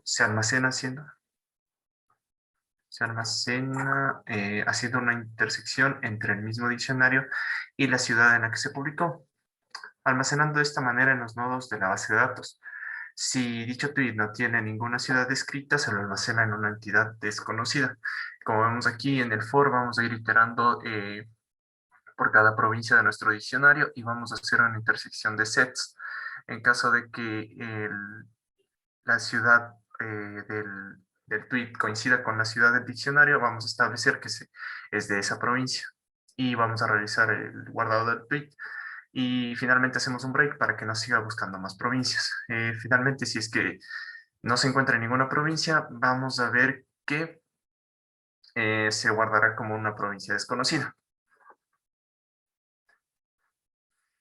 se almacena haciendo una intersección entre el mismo diccionario y la ciudad en la que se publicó, almacenando de esta manera en los nodos de la base de datos. Si dicho tweet no tiene ninguna ciudad descrita, se lo almacena en una entidad desconocida. Como vemos aquí en el for, vamos a ir iterando por cada provincia de nuestro diccionario y vamos a hacer una intersección de sets. En caso de que la ciudad del tweet coincida con la ciudad del diccionario, vamos a establecer que es de esa provincia y vamos a realizar el guardado del tweet y finalmente hacemos un break para que nos siga buscando más provincias. Finalmente, si es que no se encuentra en ninguna provincia, vamos a ver que se guardará como una provincia desconocida.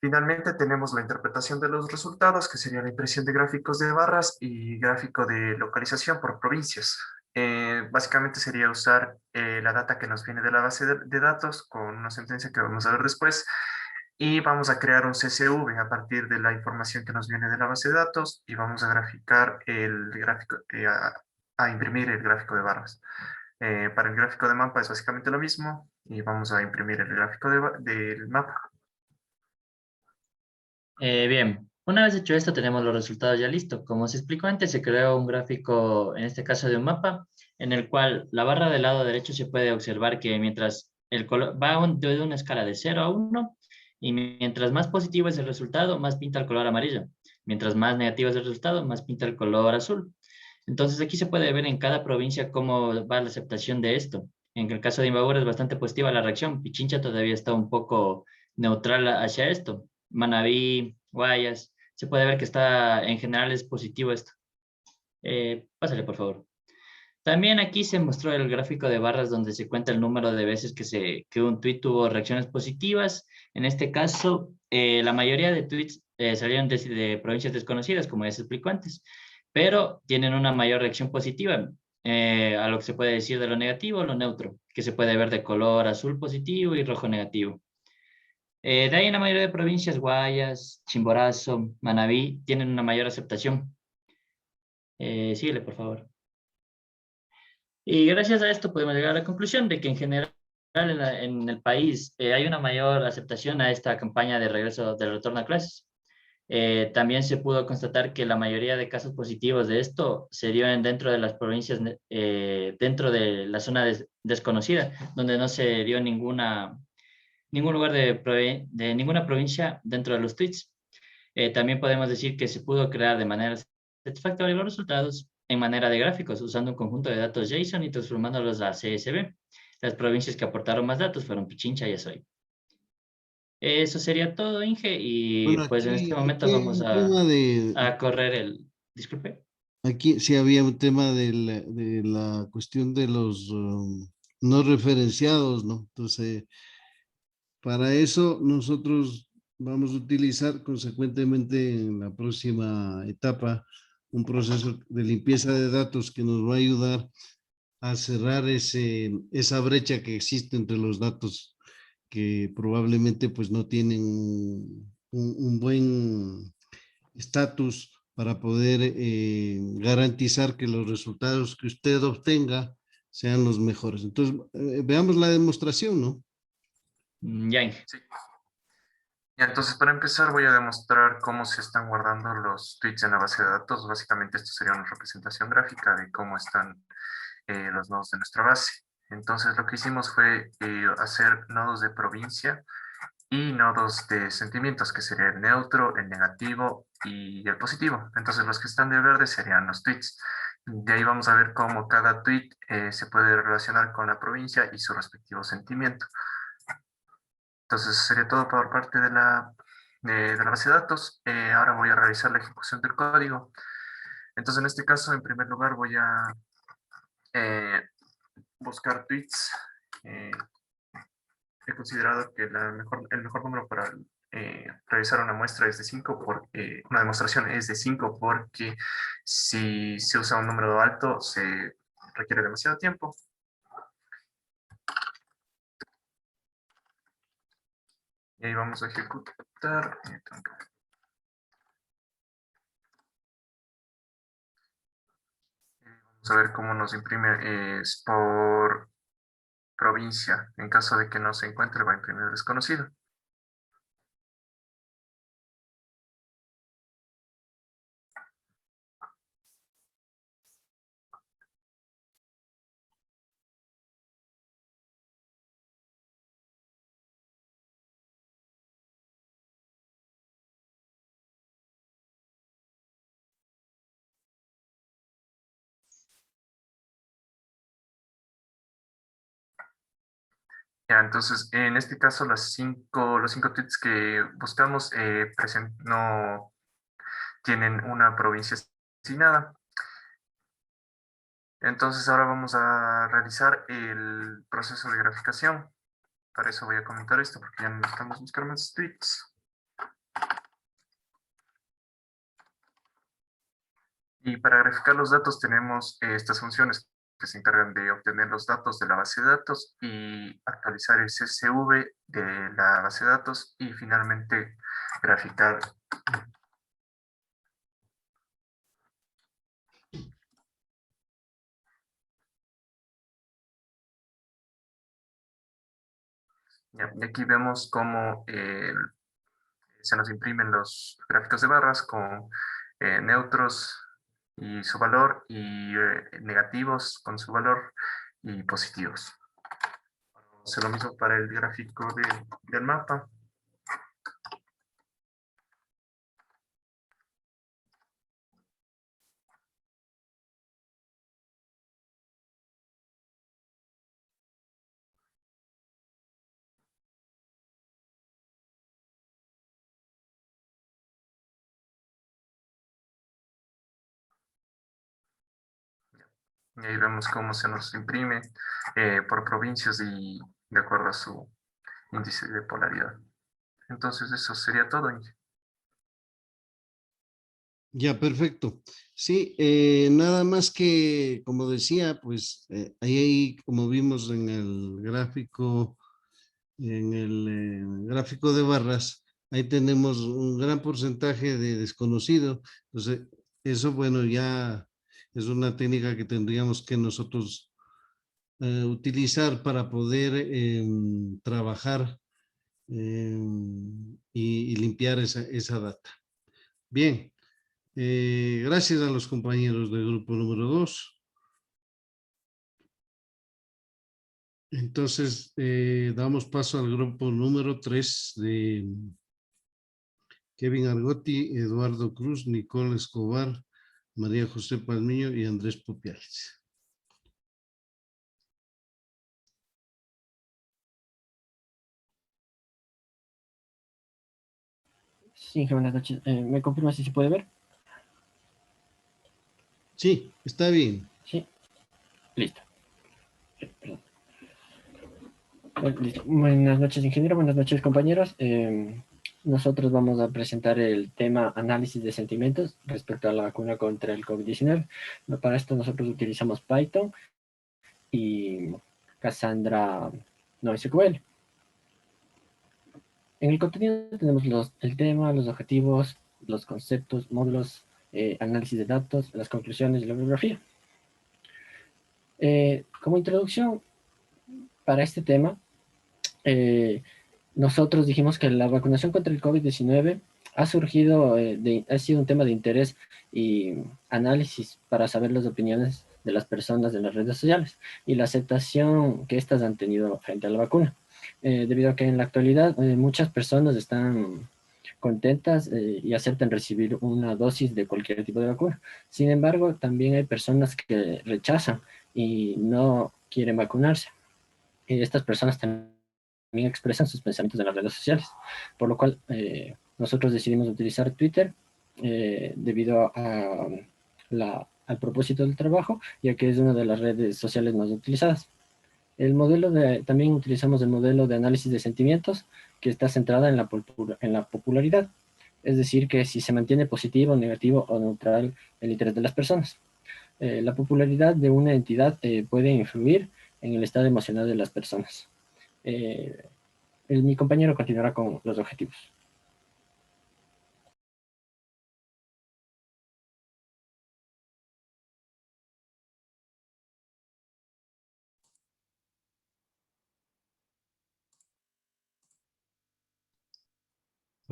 Finalmente tenemos la interpretación de los resultados, que sería la impresión de gráficos de barras y gráfico de localización por provincias. Básicamente sería usar la data que nos viene de la base de datos con una sentencia que vamos a ver después y vamos a crear un CSV a partir de la información que nos viene de la base de datos y vamos a graficar el gráfico, a imprimir el gráfico de barras. Para el gráfico de mapa es básicamente lo mismo y vamos a imprimir el gráfico del mapa. Bien, una vez hecho esto, tenemos los resultados ya listos. Como se explicó antes, se creó un gráfico, en este caso de un mapa, en el cual la barra del lado derecho se puede observar que mientras el color va de una escala de 0 a 1, y mientras más positivo es el resultado, más pinta el color amarillo. Mientras más negativo es el resultado, más pinta el color azul. Entonces aquí se puede ver en cada provincia cómo va la aceptación de esto. En el caso de Imbabura es bastante positiva la reacción. Pichincha todavía está un poco neutral hacia esto. Manabí, Guayas, se puede ver que está, en general es positivo esto. Pásale, por favor. También aquí se mostró el gráfico de barras donde se cuenta el número de veces que un tweet tuvo reacciones positivas. En este caso, la mayoría de tweets salieron de provincias desconocidas, como ya se explicó antes, pero tienen una mayor reacción positiva a lo que se puede decir de lo negativo o lo neutro, que se puede ver de color azul positivo y rojo negativo. De ahí en la mayoría de provincias, Guayas, Chimborazo, Manabí, tienen una mayor aceptación. Síguele, por favor. Y gracias a esto podemos llegar a la conclusión de que en general en el país hay una mayor aceptación a esta campaña de regreso, de retorno a clases. También se pudo constatar que la mayoría de casos positivos de esto se dieron dentro de las provincias, dentro de la zona desconocida, donde no se dio ningún lugar de ninguna provincia dentro de los tweets. También podemos decir que se pudo crear de manera satisfactoria los resultados en manera de gráficos, usando un conjunto de datos JSON y transformándolos a CSV. Las provincias que aportaron más datos fueron Pichincha y Azoy. Eso sería todo, Inge, y Bueno, pues en este momento aquí hay vamos un tema a correr el... Disculpe. aquí sí había un tema de la cuestión de los no referenciados, ¿no? Entonces, para eso nosotros vamos a utilizar consecuentemente en la próxima etapa un proceso de limpieza de datos que nos va a ayudar a cerrar esa brecha que existe entre los datos que probablemente pues no tienen un buen estatus para poder garantizar que los resultados que usted obtenga sean los mejores. Entonces, veamos la demostración, ¿no? Ya, Inge. Sí. Y entonces, para empezar, voy a demostrar cómo se están guardando los tweets en la base de datos. Básicamente, esto sería una representación gráfica de cómo están los nodos de nuestra base. Entonces, lo que hicimos fue hacer nodos de provincia y nodos de sentimientos, que sería el neutro, el negativo y el positivo. Entonces, los que están de verde serían los tweets. De ahí vamos a ver cómo cada tweet se puede relacionar con la provincia y su respectivo sentimiento. Entonces sería todo por parte de la base de datos. Ahora voy a realizar la ejecución del código. Entonces en este caso, en primer lugar, voy a eh, buscar tweets. Eh, He considerado que el mejor número para realizar una muestra es de 5, porque una demostración es de 5 porque si se usa un número alto se requiere demasiado tiempo. Y ahí vamos a ejecutar. Vamos a ver cómo nos imprime es por provincia. En caso de que no se encuentre, va a imprimir desconocido. Ya, entonces, en este caso, los cinco tweets que buscamos no tienen una provincia asignada. Entonces, ahora vamos a realizar el proceso de graficación. Para eso voy a comentar esto, porque ya necesitamos buscar más tweets. Y para graficar los datos tenemos estas funciones que se encargan de obtener los datos de la base de datos y actualizar el CSV de la base de datos y finalmente graficar. Ya, y aquí vemos cómo se nos imprimen los gráficos de barras con neutros y su valor y negativos con su valor y positivos. Hacer lo mismo para el gráfico del mapa. Y ahí vemos cómo se nos imprime por provincias y de acuerdo a su índice de polaridad. Entonces eso sería todo, Inge. Ya, perfecto. Sí, nada más que, como decía, pues ahí, como vimos en el gráfico de barras, ahí tenemos un gran porcentaje de desconocido. Entonces, eso, bueno, ya es una técnica que tendríamos que nosotros utilizar para poder trabajar y limpiar esa data. Bien. Gracias a los compañeros del grupo número 2. Entonces, damos paso al grupo número 3 de Kevin Argotti, Eduardo Cruz, Nicole Escobar, María José Palmiño y Andrés Pupiales. Sí, buenas noches. ¿Me confirma si se puede ver? Sí, está bien. Sí, listo. Perdón. Listo. Buenas noches, ingeniero. Buenas noches, compañeros. Nosotros vamos a presentar el tema análisis de sentimientos respecto a la vacuna contra el COVID-19. Para esto nosotros utilizamos Python y Cassandra NoSQL. En el contenido tenemos el tema, los objetivos, los conceptos, módulos, análisis de datos, las conclusiones y la bibliografía. Como introducción para este tema, nosotros dijimos que la vacunación contra el COVID-19 ha surgido, ha sido un tema de interés y análisis para saber las opiniones de las personas en las redes sociales y la aceptación que éstas han tenido frente a la vacuna. Debido a que en la actualidad muchas personas están contentas y aceptan recibir una dosis de cualquier tipo de vacuna. Sin embargo, también hay personas que rechazan y no quieren vacunarse. Y estas personas también expresan sus pensamientos en las redes sociales, por lo cual nosotros decidimos utilizar Twitter debido al propósito del trabajo, ya que es una de las redes sociales más utilizadas. También utilizamos el modelo de análisis de sentimientos, que está centrada en la popularidad, es decir, que si se mantiene positivo, negativo o neutral el interés de las personas. La popularidad de una entidad puede influir en el estado emocional de las personas. Mi compañero continuará con los objetivos.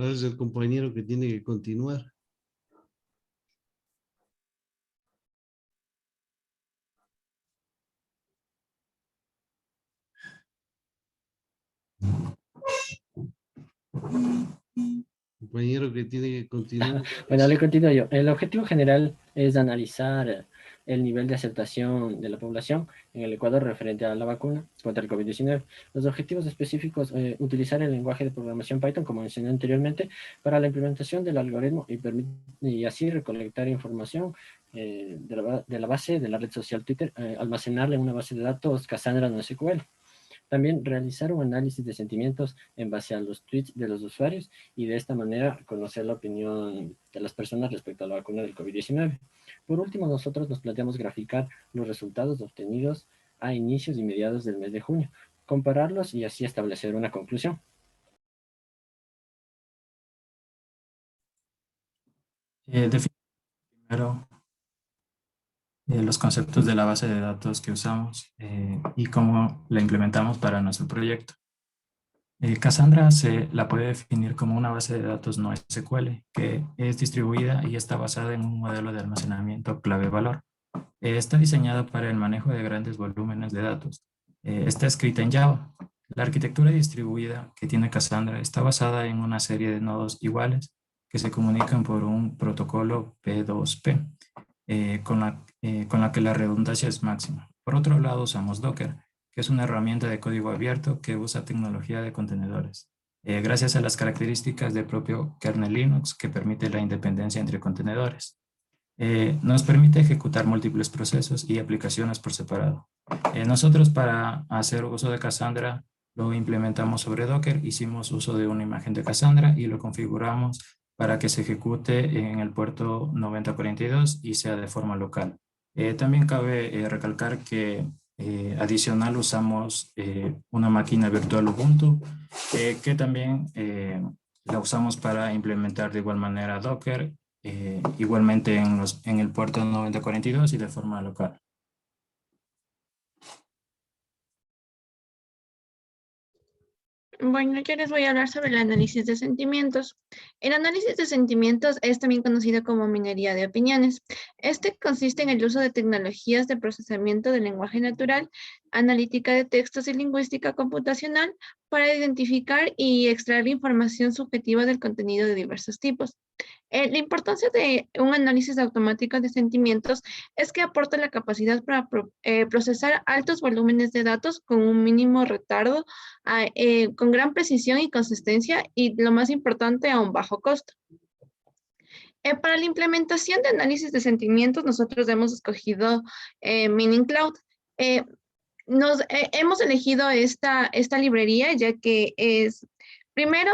Ahora es el compañero que tiene que continuar. Compañero que tiene que continuar. Bueno, le continúo yo. El objetivo general es analizar el nivel de aceptación de la población en el Ecuador referente a la vacuna contra el COVID-19. Los objetivos específicos, utilizar el lenguaje de programación Python, como mencioné anteriormente, para la implementación del algoritmo y así recolectar información de la base de la red social Twitter, almacenarla en una base de datos Cassandra NoSQL. También realizar un análisis de sentimientos en base a los tweets de los usuarios y de esta manera conocer la opinión de las personas respecto a la vacuna del COVID-19. Por último, nosotros nos planteamos graficar los resultados obtenidos a inicios y mediados del mes de junio, compararlos y así establecer una conclusión. Primero, los conceptos de la base de datos que usamos y cómo la implementamos para nuestro proyecto. Cassandra se la puede definir como una base de datos no SQL que es distribuida y está basada en un modelo de almacenamiento clave-valor. Está diseñada para el manejo de grandes volúmenes de datos. Está escrita en Java. La arquitectura distribuida que tiene Cassandra está basada en una serie de nodos iguales que se comunican por un protocolo P2P, con la que la redundancia es máxima. Por otro lado, usamos Docker, que es una herramienta de código abierto que usa tecnología de contenedores, gracias a las características del propio kernel Linux que permite la independencia entre contenedores. Nos permite ejecutar múltiples procesos y aplicaciones por separado. Nosotros, para hacer uso de Cassandra, lo implementamos sobre Docker, hicimos uso de una imagen de Cassandra y lo configuramos para que se ejecute en el puerto 9042 y sea de forma local. También cabe recalcar que adicional usamos una máquina virtual Ubuntu que también la usamos para implementar de igual manera Docker, igualmente en el puerto 9042 y de forma local. Bueno, yo les voy a hablar sobre el análisis de sentimientos. El análisis de sentimientos es también conocido como minería de opiniones. Este consiste en el uso de tecnologías de procesamiento del lenguaje natural, analítica de textos y lingüística computacional para identificar y extraer información subjetiva del contenido de diversos tipos. La importancia de un análisis automático de sentimientos es que aporta la capacidad para procesar altos volúmenes de datos con un mínimo retardo, con gran precisión y consistencia y, lo más importante, a un bajo costo. Para la implementación de análisis de sentimientos, nosotros hemos escogido Meaning Cloud. Hemos elegido esta librería ya que es, primero,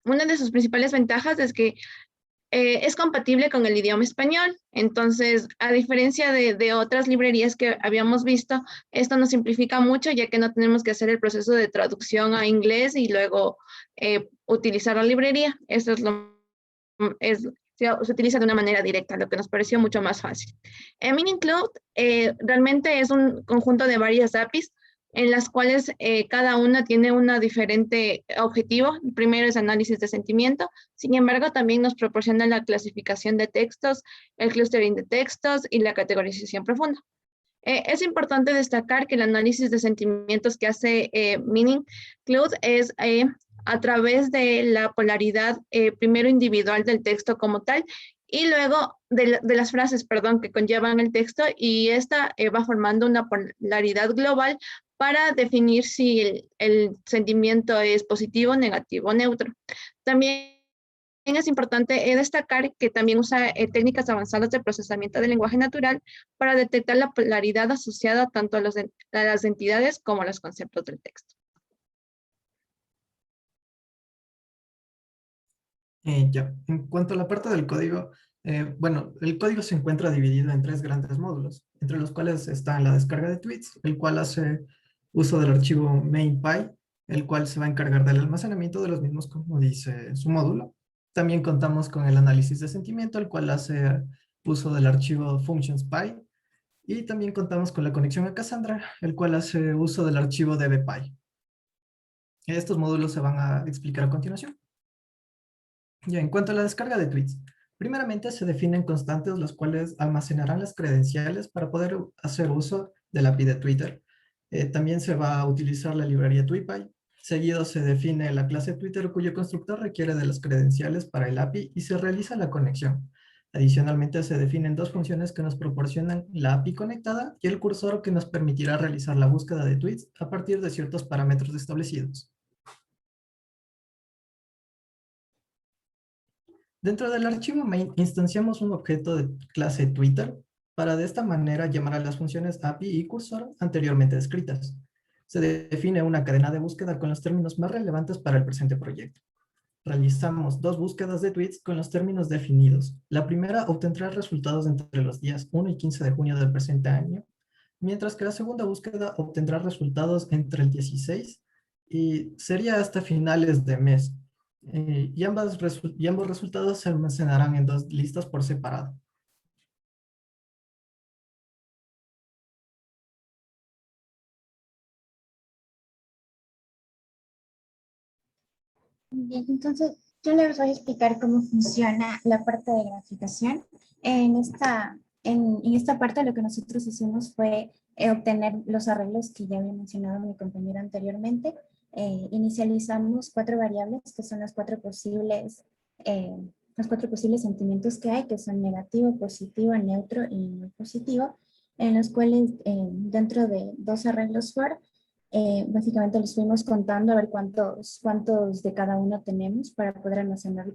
una de sus principales ventajas es que es compatible con el idioma español. Entonces, a diferencia de otras librerías que habíamos visto, esto nos simplifica mucho ya que no tenemos que hacer el proceso de traducción a inglés y luego utilizar la librería. Eso se utiliza de una manera directa, lo que nos pareció mucho más fácil. Meaning Cloud realmente es un conjunto de varias APIs en las cuales cada una tiene un diferente objetivo. El primero es análisis de sentimiento, sin embargo también nos proporciona la clasificación de textos, el clustering de textos y la categorización profunda. Es importante destacar que el análisis de sentimientos que hace Meaning Cloud es a través de la polaridad primero individual del texto como tal y luego de las frases, perdón, que conllevan el texto, y esta va formando una polaridad global para definir si el sentimiento es positivo, negativo o neutro. También es importante destacar que también usa técnicas avanzadas de procesamiento del lenguaje natural para detectar la polaridad asociada tanto a las entidades como a los conceptos del texto. Ya, en cuanto a la parte del código, bueno, el código se encuentra dividido en 3 grandes módulos, entre los cuales está la descarga de tweets, el cual hace uso del archivo main.py, el cual se va a encargar del almacenamiento de los mismos, como dice su módulo. También contamos con el análisis de sentimiento, el cual hace uso del archivo functions.py, y también contamos con la conexión a Cassandra, el cual hace uso del archivo db.py. Estos módulos se van a explicar a continuación. Ya, en cuanto a la descarga de tweets, primeramente se definen constantes los cuales almacenarán las credenciales para poder hacer uso del API de Twitter. También se va a utilizar la librería TweetPy. Seguido se define la clase Twitter cuyo constructor requiere de las credenciales para el API y se realiza la conexión. Adicionalmente se definen dos funciones que nos proporcionan la API conectada y el cursor que nos permitirá realizar la búsqueda de tweets a partir de ciertos parámetros establecidos. Dentro del archivo main instanciamos un objeto de clase Twitter para de esta manera llamar a las funciones API y cursor anteriormente descritas. Se define una cadena de búsqueda con los términos más relevantes para el presente proyecto. Realizamos dos búsquedas de tweets con los términos definidos. La primera obtendrá resultados entre los días 1 y 15 de junio del presente año, mientras que la segunda búsqueda obtendrá resultados entre el 16 y sería hasta finales de mes. Y ambos resultados se almacenarán en dos listas por separado. Bien, entonces yo les voy a explicar cómo funciona la parte de graficación. En esta parte lo que nosotros hicimos fue obtener los arreglos que ya había mencionado mi compañero anteriormente. Inicializamos 4 variables que son los cuatro posibles sentimientos que hay, que son negativo, positivo, neutro y no positivo, en los cuales dentro de 2 arreglos for básicamente los fuimos contando a ver cuántos de cada uno tenemos para poder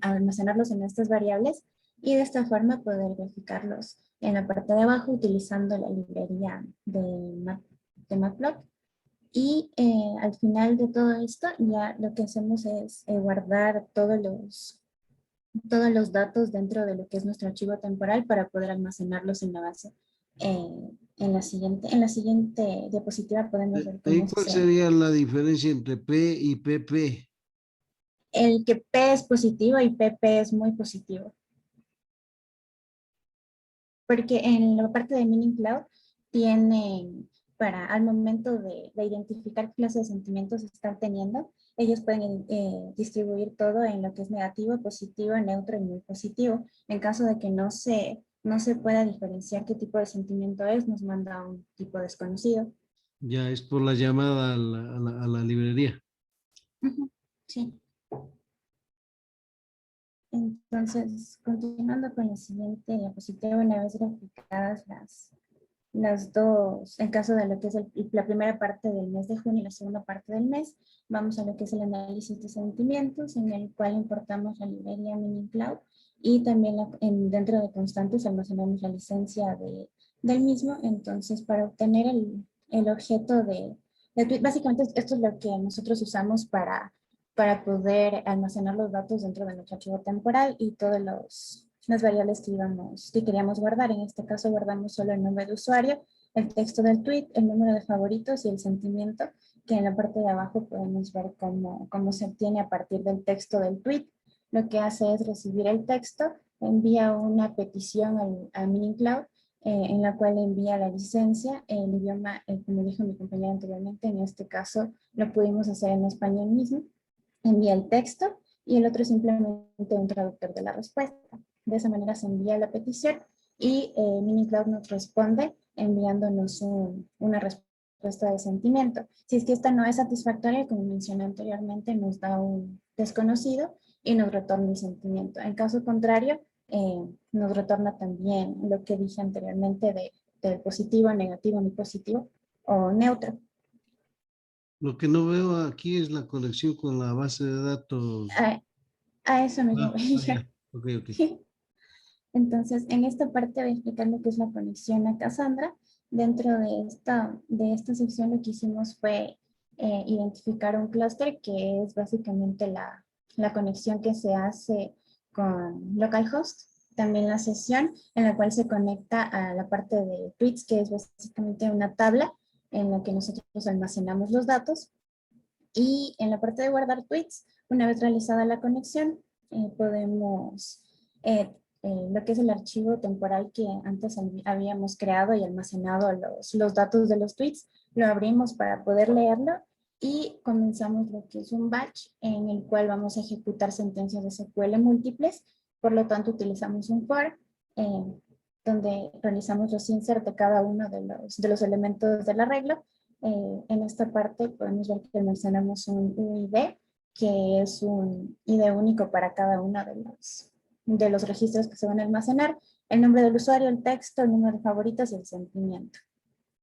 almacenarlos en estas variables y de esta forma poder graficarlos en la parte de abajo utilizando la librería de Matplotlib. Y al final de todo esto ya lo que hacemos es guardar todos los datos dentro de lo que es nuestro archivo temporal para poder almacenarlos en la base. En la siguiente diapositiva podemos ver Ahí, cómo ¿cuál sería la diferencia entre P y PP? el que P es positivo y PP es muy positivo. Porque en la parte de Meaning Cloud tienen, al momento de identificar qué clase de sentimientos están teniendo, ellos pueden distribuir todo en lo que es negativo, positivo, neutro y muy positivo. En caso de que no se pueda diferenciar qué tipo de sentimiento es, nos manda un tipo desconocido. Ya es por la llamada a la librería. Sí. Entonces, continuando con la siguiente diapositiva, una vez graficadas las dos, en caso de lo que es la primera parte del mes de junio y la segunda parte del mes, vamos a lo que es el análisis de sentimientos, en el cual importamos la librería Meaning Cloud y también dentro de constantes almacenamos la licencia del mismo. Entonces, para obtener el objeto de tweet, básicamente esto es lo que nosotros usamos para poder almacenar los datos dentro de nuestro archivo temporal y todas las variables que queríamos guardar. En este caso guardamos solo el nombre de usuario, el texto del tweet, el número de favoritos y el sentimiento, que en la parte de abajo podemos ver cómo se obtiene a partir del texto del tweet. Lo que hace es recibir el texto, envía una petición a Meaning Cloud, en la cual envía la licencia, el idioma, como dijo mi compañera anteriormente, en este caso lo pudimos hacer en español mismo, envía el texto y el otro simplemente un traductor de la respuesta. De esa manera se envía la petición y Meaning Cloud nos responde enviándonos una respuesta de sentimiento. Si es que esta no es satisfactoria, como mencioné anteriormente, nos da un desconocido y nos retorna el sentimiento. En caso contrario, nos retorna también lo que dije anteriormente de positivo, negativo, ni positivo o neutro. Lo que no veo aquí es la conexión con la base de datos. A eso mismo voy a Ya. Ok. Entonces, en esta parte voy a explicar lo que es la conexión a Cassandra. Dentro de esta sección lo que hicimos fue identificar un clúster que es básicamente la conexión que se hace con localhost. También la sesión en la cual se conecta a la parte de tweets, que es básicamente una tabla en la que nosotros almacenamos los datos. Y en la parte de guardar tweets, una vez realizada la conexión, podemos, lo que es el archivo temporal que antes habíamos creado y almacenado los datos de los tweets, lo abrimos para poder leerlo y comenzamos lo que es un batch en el cual vamos a ejecutar sentencias de SQL múltiples. Por lo tanto, utilizamos un for donde realizamos los insert de cada uno de los elementos del arreglo. En esta parte podemos ver que mencionamos un UID, que es un ID único para cada uno de los registros que se van a almacenar, el nombre del usuario, el texto, el número de favoritos y el sentimiento.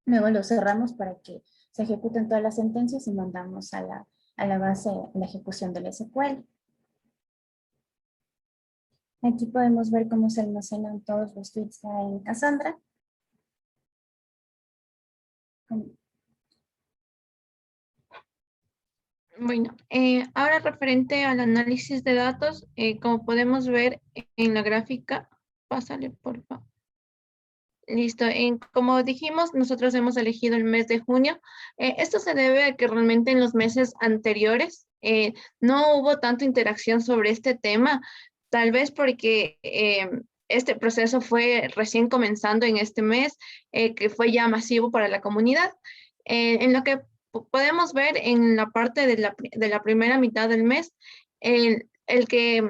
Luego lo cerramos para que se ejecuten todas las sentencias y mandamos a la base la ejecución del SQL. Aquí podemos ver cómo se almacenan todos los tweets que hay en Cassandra. Bueno, ahora referente al análisis de datos, como podemos ver en la gráfica, pásale por favor. Listo, como dijimos, nosotros hemos elegido el mes de junio. Esto se debe a que realmente en los meses anteriores no hubo tanta interacción sobre este tema, tal vez porque este proceso fue recién comenzando en este mes, que fue ya masivo para la comunidad. En lo que podemos ver en la parte de la primera mitad del mes, el que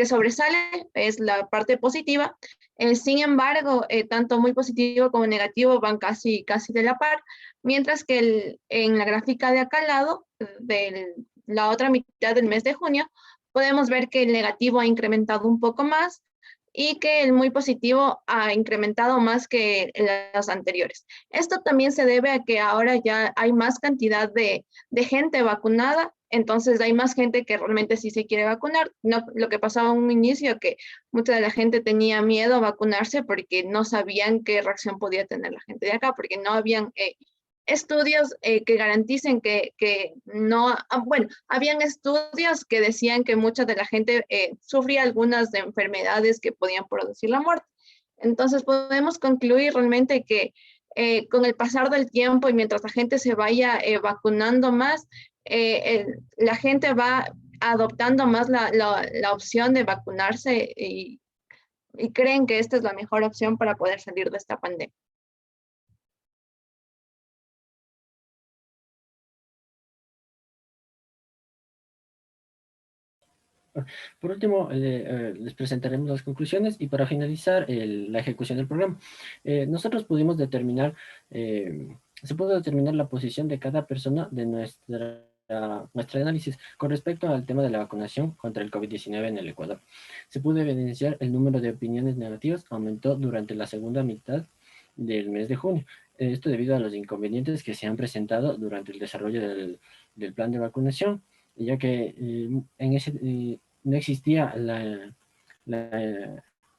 sobresale es la parte positiva. Sin embargo, tanto muy positivo como negativo van casi de la par, mientras que en la gráfica de acá al lado, de la otra mitad del mes de junio, podemos ver que el negativo ha incrementado un poco más y que el muy positivo ha incrementado más que los anteriores. Esto también se debe a que ahora ya hay más cantidad de gente vacunada, entonces hay más gente que realmente sí se quiere vacunar. No, lo que pasaba en un inicio, que mucha de la gente tenía miedo a vacunarse porque no sabían qué reacción podía tener la gente de acá, porque no habían estudios que garanticen que no, bueno, habían estudios que decían que mucha de la gente sufría algunas de enfermedades que podían producir la muerte. Entonces podemos concluir realmente que con el pasar del tiempo y mientras la gente se vaya vacunando más, la gente va adoptando más la opción de vacunarse y creen que esta es la mejor opción para poder salir de esta pandemia. Por último, les presentaremos las conclusiones y para finalizar la ejecución del programa. Nosotros pudimos determinar, se pudo determinar la posición de cada persona de nuestro análisis con respecto al tema de la vacunación contra el COVID-19 en el Ecuador. Se pudo evidenciar el número de opiniones negativas aumentó durante la segunda mitad del mes de junio. Esto debido a los inconvenientes que se han presentado durante el desarrollo del plan de vacunación, ya que no existía la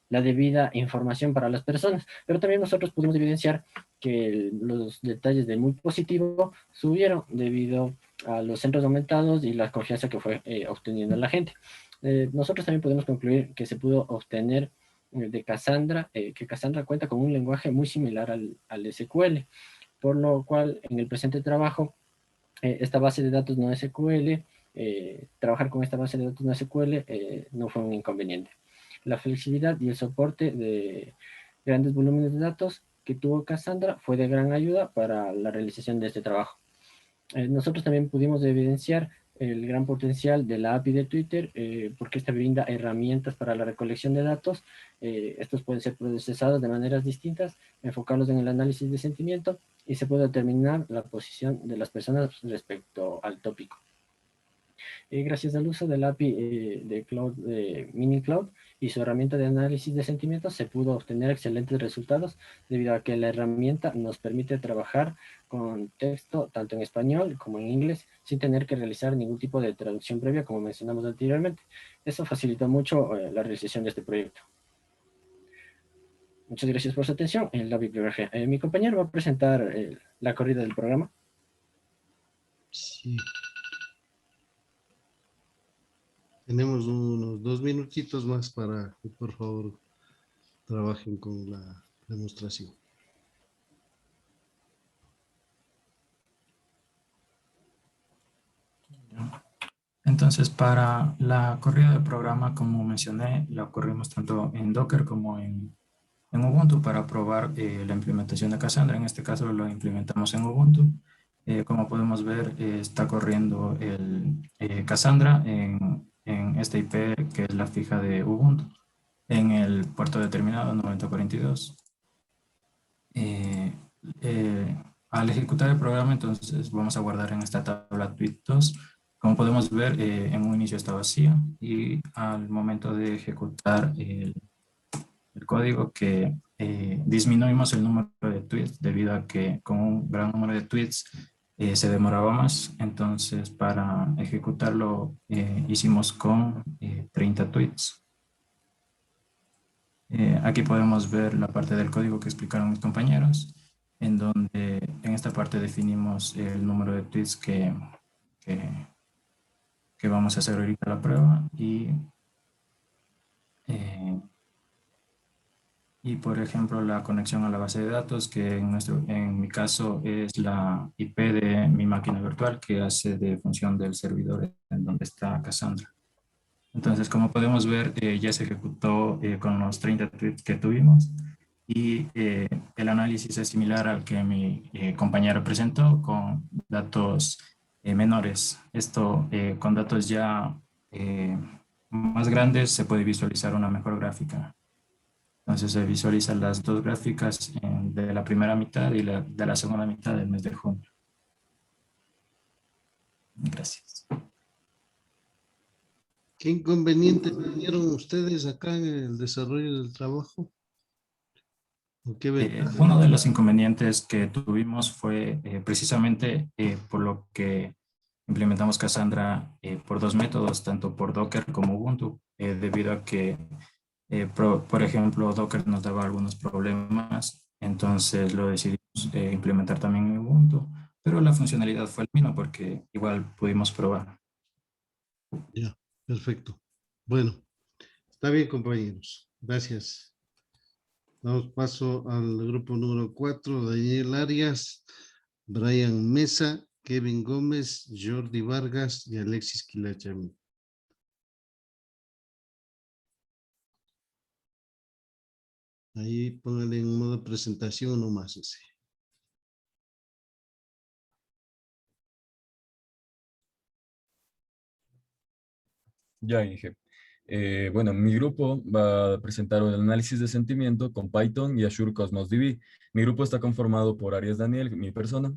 debida información para las personas, pero también nosotros pudimos evidenciar que los detalles del muy positivo subieron debido a los centros aumentados y la confianza que fue obteniendo la gente. Nosotros también podemos concluir que se pudo obtener de Cassandra, que Cassandra cuenta con un lenguaje muy similar al SQL, por lo cual en el presente trabajo esta base de datos no SQL, trabajar con esta base de datos no SQL no fue un inconveniente. La flexibilidad y el soporte de grandes volúmenes de datos que tuvo Cassandra fue de gran ayuda para la realización de este trabajo. Nosotros también pudimos evidenciar el gran potencial de la API de Twitter, porque esta brinda herramientas para la recolección de datos. Estos pueden ser procesados de maneras distintas, enfocarlos en el análisis de sentimiento y se puede determinar la posición de las personas respecto al tópico. Gracias al uso del API de Minicloud y su herramienta de análisis de sentimientos se pudo obtener excelentes resultados debido a que la herramienta nos permite trabajar con texto tanto en español como en inglés sin tener que realizar ningún tipo de traducción previa como mencionamos anteriormente. Eso facilitó mucho la realización de este proyecto. Muchas gracias por su atención en la bibliografía. Mi compañero va a presentar la corrida del programa. Sí. Tenemos unos 2 minutitos más para que por favor trabajen con la demostración. Entonces, para la corrida del programa, como mencioné, la corrimos tanto en Docker como en Ubuntu para probar la implementación de Cassandra. En este caso lo implementamos en Ubuntu. Como podemos ver, está corriendo el Cassandra en esta IP que es la fija de Ubuntu, en el puerto determinado 9042. Eh, Al ejecutar el programa, entonces vamos a guardar en esta tabla tweet2. Como podemos ver, en un inicio está vacía y al momento de ejecutar el código que disminuimos el número de tweets debido a que con un gran número de tweets se demoraba más. Entonces, para ejecutarlo hicimos con 30 tweets. Aquí podemos ver la parte del código que explicaron mis compañeros, en donde en esta parte definimos el número de tweets que vamos a hacer ahorita la prueba y por ejemplo la conexión a la base de datos, que en mi caso es la IP de mi máquina virtual que hace de función del servidor en donde está Cassandra. Entonces, como podemos ver, ya se ejecutó con los 30 tweets que tuvimos y el análisis es similar al que mi compañero presentó con datos menores. Esto con datos ya más grandes se puede visualizar una mejor gráfica. Entonces se visualizan las dos gráficas de la primera mitad y de la segunda mitad del mes de junio. Gracias. ¿Qué inconvenientes tuvieron ustedes acá en el desarrollo del trabajo? ¿O qué ventajas? Uno de los inconvenientes que tuvimos fue precisamente por lo que implementamos Cassandra por dos métodos, tanto por Docker como Ubuntu, debido a que, por ejemplo, Docker nos daba algunos problemas, entonces lo decidimos implementar también en Ubuntu, pero la funcionalidad fue la misma porque igual pudimos probar. Ya, perfecto. Bueno, está bien, compañeros. Gracias. Damos paso al grupo número 4, Daniel Arias, Brian Mesa, Kevin Gómez, Jordi Vargas y Alexis Quilachami. Ahí póngale en modo presentación nomás ese. Ya, Inge. Bueno, mi grupo va a presentar un análisis de sentimiento con Python y Azure Cosmos DB. Mi grupo está conformado por Arias Daniel, mi persona,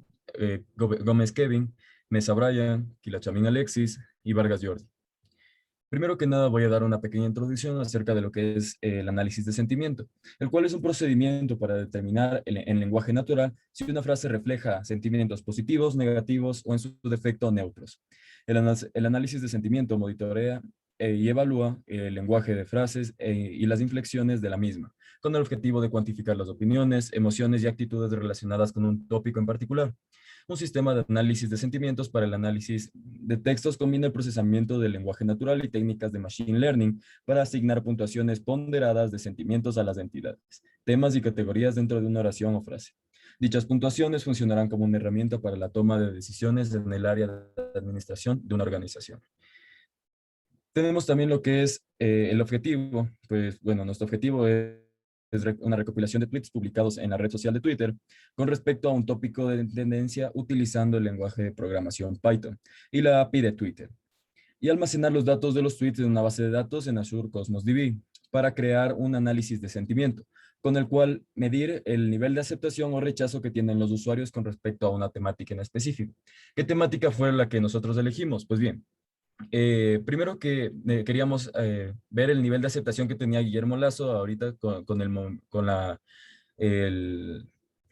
Gómez Kevin, Mesa Brian, Quilachamín Alexis y Vargas Jordi. Primero que nada voy a dar una pequeña introducción acerca de lo que es el análisis de sentimiento, el cual es un procedimiento para determinar en lenguaje natural si una frase refleja sentimientos positivos, negativos o en su defecto neutros. El análisis de sentimiento monitorea y evalúa el lenguaje de frases y las inflexiones de la misma, con el objetivo de cuantificar las opiniones, emociones y actitudes relacionadas con un tópico en particular. Un sistema de análisis de sentimientos para el análisis de textos combina el procesamiento del lenguaje natural y técnicas de machine learning para asignar puntuaciones ponderadas de sentimientos a las entidades, temas y categorías dentro de una oración o frase. Dichas puntuaciones funcionarán como una herramienta para la toma de decisiones en el área de administración de una organización. Tenemos también lo que es el objetivo. Pues bueno, nuestro objetivo es una recopilación de tweets publicados en la red social de Twitter con respecto a un tópico de tendencia utilizando el lenguaje de programación Python y la API de Twitter. Y almacenar los datos de los tweets en una base de datos en Azure Cosmos DB para crear un análisis de sentimiento, con el cual medir el nivel de aceptación o rechazo que tienen los usuarios con respecto a una temática en específico. ¿Qué temática fue la que nosotros elegimos? Pues bien, primero que queríamos ver el nivel de aceptación que tenía Guillermo Lasso ahorita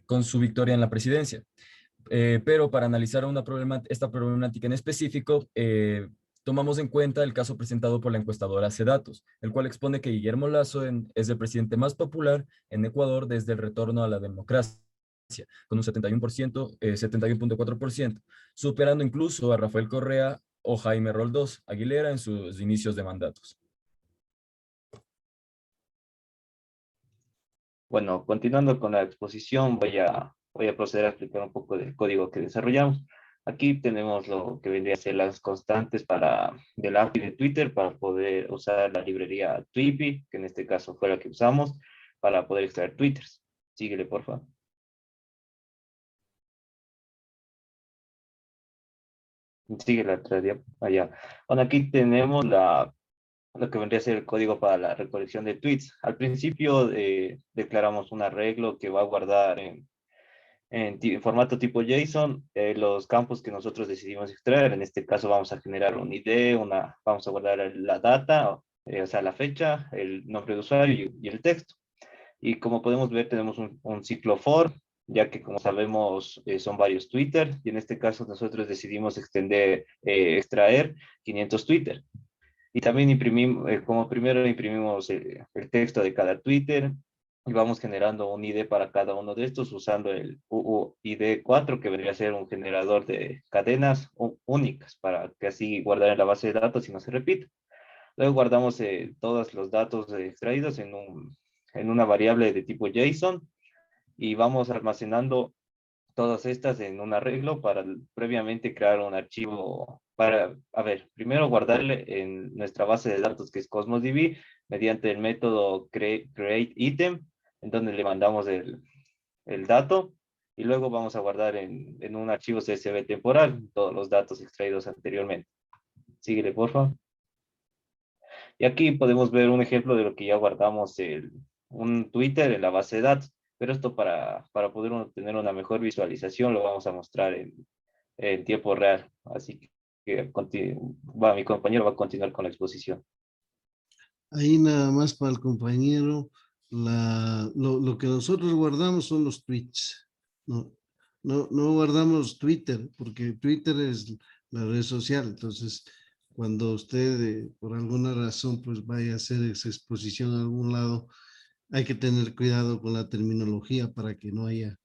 con su victoria en la presidencia. Pero para analizar esta problemática en específico, tomamos en cuenta el caso presentado por la encuestadora Cedatos, el cual expone que Guillermo Lasso es el presidente más popular en Ecuador desde el retorno a la democracia, con un 71%, 71.4%, superando incluso a Rafael Correa o Jaime Roldós Aguilera en sus inicios de mandatos. Bueno, continuando con la exposición, voy a proceder a explicar un poco del código que desarrollamos. Aquí tenemos lo que vendría a ser las constantes del API de Twitter para poder usar la librería Tweepy, que en este caso fue la que usamos para poder extraer twitters. Síguele, por favor. Sigue la otra allá. Bueno, aquí tenemos lo que vendría a ser el código para la recolección de tweets. Al principio declaramos un arreglo que va a guardar en formato tipo JSON los campos que nosotros decidimos extraer. En este caso vamos a generar un ID, vamos a guardar la data, o sea, la fecha, el nombre de usuario y el texto. Y como podemos ver, tenemos un ciclo for, ya que como sabemos son varios Twitter, y en este caso nosotros decidimos extraer 500 Twitter. Y también imprimimos, como primero imprimimos el texto de cada Twitter y vamos generando un ID para cada uno de estos usando el UUID4, que vendría a ser un generador de cadenas únicas para que así guardar en la base de datos y no se repita. Luego guardamos todos los datos extraídos en una variable de tipo JSON y vamos almacenando todas estas en un arreglo para previamente crear un archivo para, a ver, primero guardarle en nuestra base de datos que es Cosmos DB mediante el método createItem, en donde le mandamos el dato y luego vamos a guardar en un archivo CSV temporal todos los datos extraídos anteriormente. Síguele, por favor. Y aquí podemos ver un ejemplo de lo que ya guardamos un Twitter en la base de datos. Pero esto para poder tener una mejor visualización lo vamos a mostrar en tiempo real. Así que mi compañero va a continuar con la exposición. Ahí nada más para el compañero, lo que nosotros guardamos son los tweets. No guardamos Twitter, porque Twitter es la red social. Entonces, cuando usted por alguna razón pues vaya a hacer esa exposición a algún lado, hay que tener cuidado con la terminología para que no haya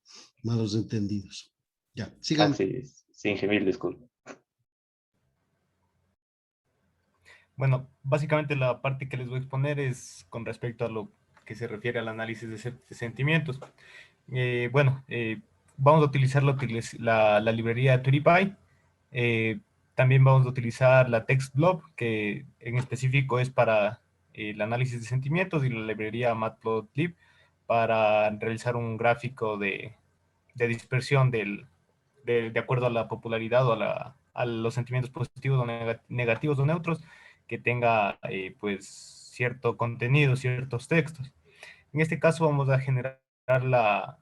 malos entendidos. Ya, sigamos. Así es, sin gemir, disculpe. Bueno, básicamente la parte que les voy a exponer es con respecto a lo que se refiere al análisis de sentimientos. Vamos a utilizar la librería TweetyPie. También vamos a utilizar la TextBlob, que en específico es para el análisis de sentimientos, y la librería Matplotlib para realizar un gráfico de dispersión de acuerdo a la popularidad o a los sentimientos positivos o negativos o neutros que tenga pues cierto contenido, ciertos textos. En este caso vamos a generar la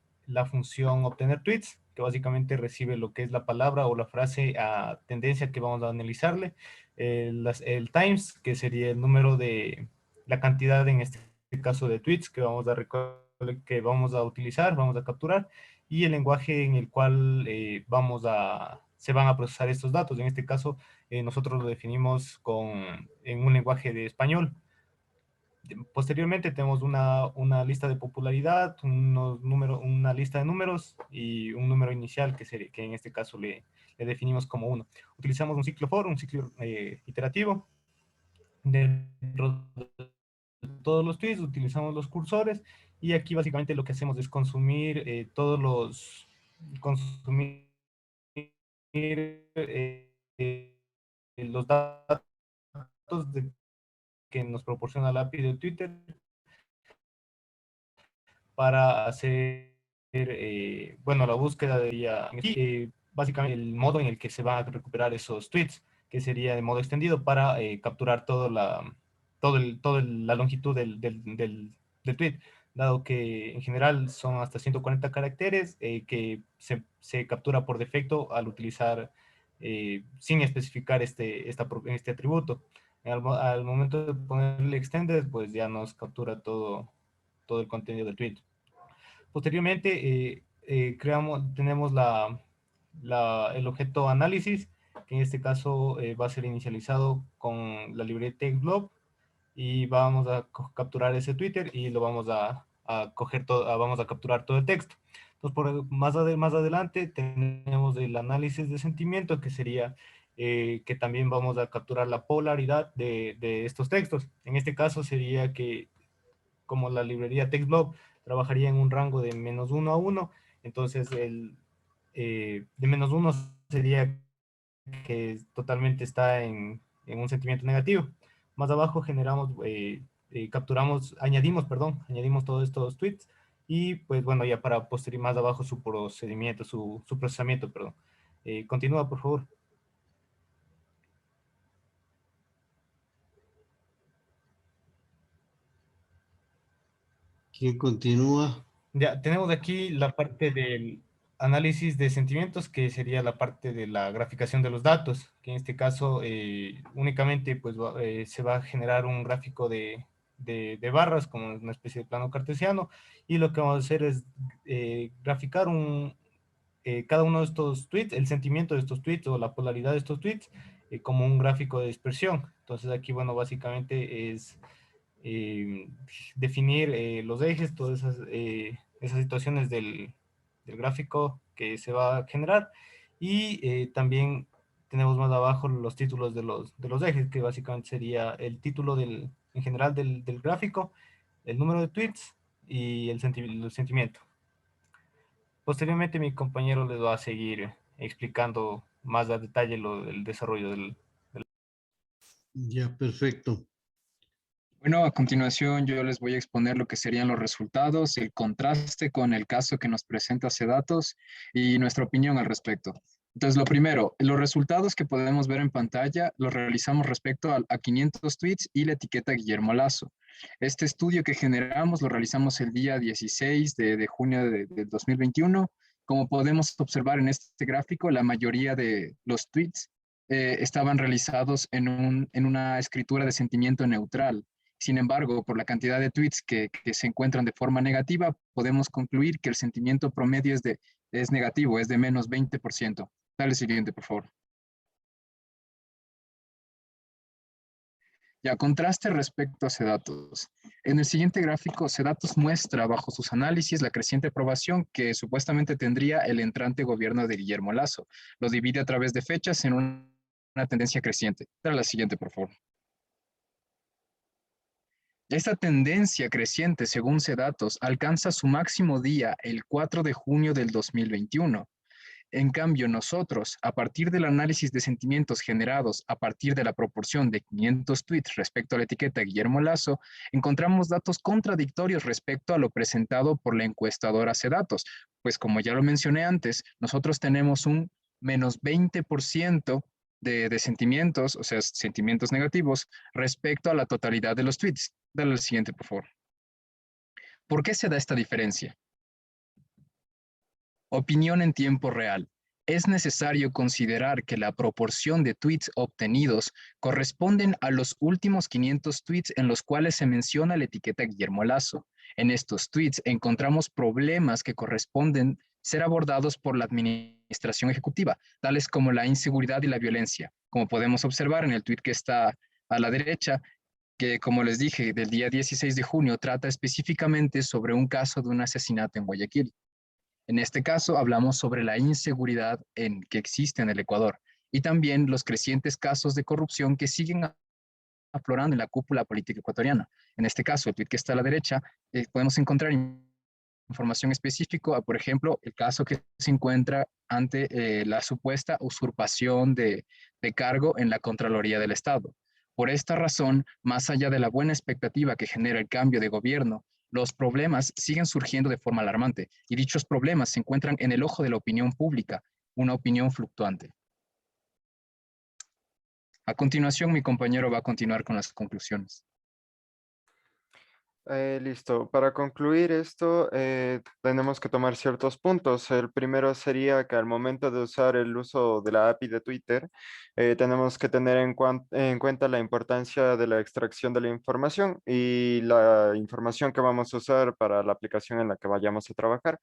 función obtener tweets, que básicamente recibe lo que es la palabra o la frase a tendencia que vamos a analizarle, el times, que sería el número de la cantidad, en este caso, de tweets que vamos a utilizar, vamos a capturar, y el lenguaje en el cual se van a procesar estos datos. En este caso, nosotros lo definimos en un lenguaje de español. Posteriormente tenemos una lista de popularidad, una lista de números y un número inicial que en este caso le definimos como 1. Utilizamos un ciclo for, un ciclo iterativo. Dentro de todos los tweets utilizamos los cursores, y aquí básicamente lo que hacemos es consumir los datos que nos proporciona la API de Twitter para hacer, la búsqueda de básicamente el modo en el que se va a recuperar esos tweets, que sería de modo extendido para capturar toda la longitud del tweet, dado que en general son hasta 140 caracteres que se captura por defecto al utilizar sin especificar este atributo. Al momento de ponerle extended, pues ya nos captura todo el contenido del tweet. Posteriormente, tenemos el objeto análisis, que en este caso va a ser inicializado con la librería TextBlob, y vamos a capturar ese Twitter y lo vamos a capturar todo el texto. Entonces, más adelante tenemos el análisis de sentimiento, que sería que también vamos a capturar la polaridad de estos textos. En este caso sería que, como la librería TextBlob trabajaría en un rango de -1 a 1, entonces de -1 sería que totalmente está en un sentimiento negativo. Más abajo añadimos todos estos tweets, y pues bueno, ya para posterior más abajo su procesamiento, perdón. Continúa, por favor. ¿Quién continúa? Ya, tenemos aquí la parte del análisis de sentimientos, que sería la parte de la graficación de los datos, que en este caso únicamente pues, se va a generar un gráfico de barras, como una especie de plano cartesiano, y lo que vamos a hacer es graficar cada uno de estos tweets, el sentimiento de estos tweets o la polaridad de estos tweets, como un gráfico de dispersión. Entonces aquí, bueno, básicamente es eh, definir los ejes, todas esas situaciones del gráfico que se va a generar. Y también tenemos más abajo los títulos de los ejes, que básicamente sería el título en general del gráfico, el número de tweets y el sentimiento. Posteriormente mi compañero les va a seguir explicando más a detalle el desarrollo Ya, perfecto. Bueno, a continuación yo les voy a exponer lo que serían los resultados, el contraste con el caso que nos presenta CEDATOS y nuestra opinión al respecto. Entonces, lo primero, los resultados que podemos ver en pantalla los realizamos respecto a 500 tweets y la etiqueta Guillermo Lazo. Este estudio que generamos lo realizamos el día 16 de junio de 2021. Como podemos observar en este gráfico, la mayoría de los tweets estaban realizados en una escritura de sentimiento neutral. Sin embargo, por la cantidad de tweets que se encuentran de forma negativa, podemos concluir que el sentimiento promedio es negativo, es de menos 20%. Dale el siguiente, por favor. Ya, contraste respecto a CEDATOS. En el siguiente gráfico, CEDATOS muestra bajo sus análisis la creciente aprobación que supuestamente tendría el entrante gobierno de Guillermo Lazo. Lo divide a través de fechas en una tendencia creciente. Dale la siguiente, por favor. Esta tendencia creciente, según CEDATOS, alcanza su máximo día el 4 de junio del 2021. En cambio, nosotros, a partir del análisis de sentimientos generados a partir de la proporción de 500 tweets respecto a la etiqueta Guillermo Lazo, encontramos datos contradictorios respecto a lo presentado por la encuestadora CEDATOS, pues como ya lo mencioné antes, nosotros tenemos un menos 20% de sentimientos, o sea, sentimientos negativos, respecto a la totalidad de los tweets. Dale al siguiente, por favor. ¿Por qué se da esta diferencia? Opinión en tiempo real. Es necesario considerar que la proporción de tweets obtenidos corresponden a los últimos 500 tweets en los cuales se menciona la etiqueta Guillermo Lazo. En estos tweets encontramos problemas que corresponden ser abordados por la administración ejecutiva, tales como la inseguridad y la violencia. Como podemos observar en el tweet que está a la derecha, que como les dije, del día 16 de junio trata específicamente sobre un caso de un asesinato en Guayaquil. En este caso, hablamos sobre la inseguridad que existe en el Ecuador y también los crecientes casos de corrupción que siguen aflorando en la cúpula política ecuatoriana. En este caso, el tweet que está a la derecha, podemos encontrar información específica, por ejemplo, el caso que se encuentra ante la supuesta usurpación de cargo en la Contraloría del Estado. Por esta razón, más allá de la buena expectativa que genera el cambio de gobierno, los problemas siguen surgiendo de forma alarmante y dichos problemas se encuentran en el ojo de la opinión pública, una opinión fluctuante. A continuación, mi compañero va a continuar con las conclusiones. Listo. Para concluir esto, tenemos que tomar ciertos puntos. El primero sería que al momento de usar el uso de la API de Twitter, tenemos que tener en cuenta la importancia de la extracción de la información y la información que vamos a usar para la aplicación en la que vayamos a trabajar.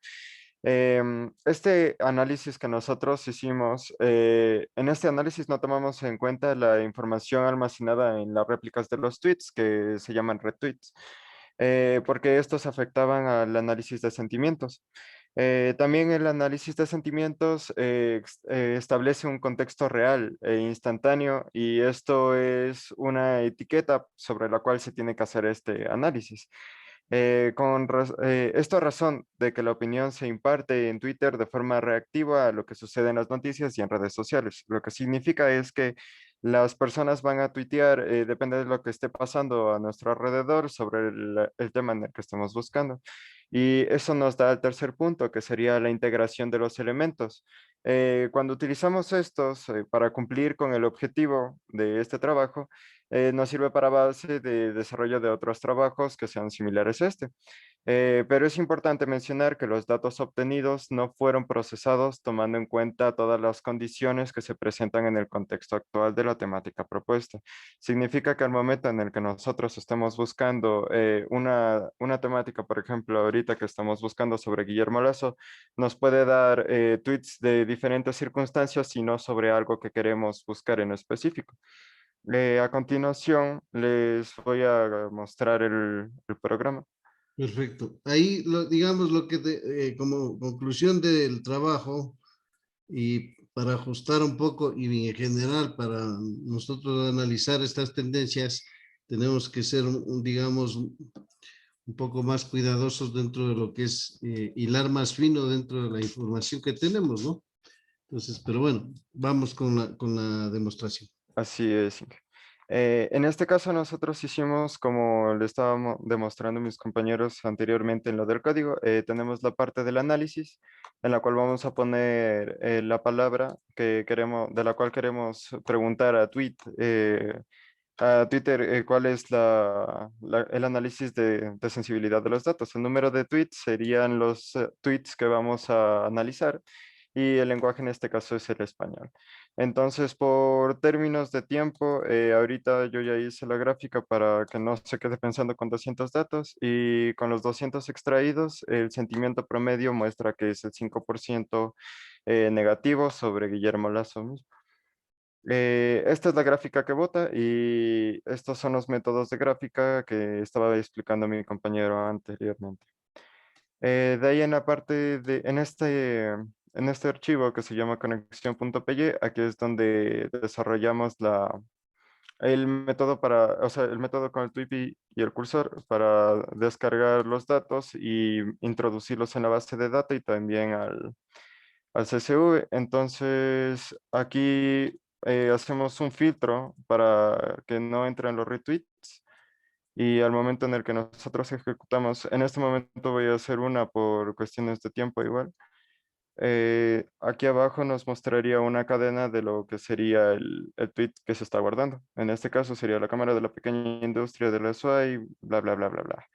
Este análisis que nosotros hicimos, en este análisis no tomamos en cuenta la información almacenada en las réplicas de los tweets que se llaman retweets. Porque estos afectaban al análisis de sentimientos. También el análisis de sentimientos establece un contexto real e instantáneo y esto es una etiqueta sobre la cual se tiene que hacer este análisis. Esto a razón de que la opinión se imparte en Twitter de forma reactiva a lo que sucede en las noticias y en redes sociales. Lo que significa es que las personas van a tuitear, depende de lo que esté pasando a nuestro alrededor sobre el tema en el que estemos buscando. Y eso nos da el tercer punto, que sería la integración de los elementos. Cuando utilizamos estos para cumplir con el objetivo de este trabajo, nos sirve para base de desarrollo de otros trabajos que sean similares a este. Pero es importante mencionar que los datos obtenidos no fueron procesados tomando en cuenta todas las condiciones que se presentan en el contexto actual de la temática propuesta. Significa que al momento en el que nosotros estemos buscando una temática, por ejemplo, ahorita que estamos buscando sobre Guillermo Lazo, nos puede dar tweets de diferentes circunstancias y no sobre algo que queremos buscar en específico. A continuación, les voy a mostrar el programa. Perfecto. Ahí, digamos, como conclusión del trabajo y para ajustar un poco y en general para nosotros analizar estas tendencias, tenemos que ser, digamos, un poco más cuidadosos dentro de lo que es hilar más fino dentro de la información que tenemos, ¿no? Entonces, pero bueno, vamos con la demostración. Así es, Inge. En este caso nosotros hicimos, como le estábamos demostrando a mis compañeros anteriormente en lo del código, tenemos la parte del análisis en la cual vamos a poner la palabra que queremos, de la cual queremos preguntar a Twitter cuál es el análisis de sensibilidad de los datos. El número de tweets serían los tweets que vamos a analizar y el lenguaje en este caso es el español. Entonces, por términos de tiempo, ahorita yo ya hice la gráfica para que no se quede pensando con 200 datos y con los 200 extraídos, el sentimiento promedio muestra que es el 5% negativo sobre Guillermo Lazo mismo. Esta es la gráfica que vota y estos son los métodos de gráfica que estaba explicando mi compañero anteriormente. De ahí en la parte en este archivo que se llama conexión.py, aquí es donde desarrollamos el método el método con el tweet y el cursor para descargar los datos y introducirlos en la base de datos y también al CSV. Entonces, aquí hacemos un filtro para que no entren los retweets. Y al momento en el que nosotros ejecutamos, en este momento voy a hacer una por cuestiones de tiempo igual. Aquí abajo nos mostraría una cadena de lo que sería el tweet que se está guardando. En este caso sería la cámara de la pequeña industria de la SUAY, bla, bla, bla, bla, bla.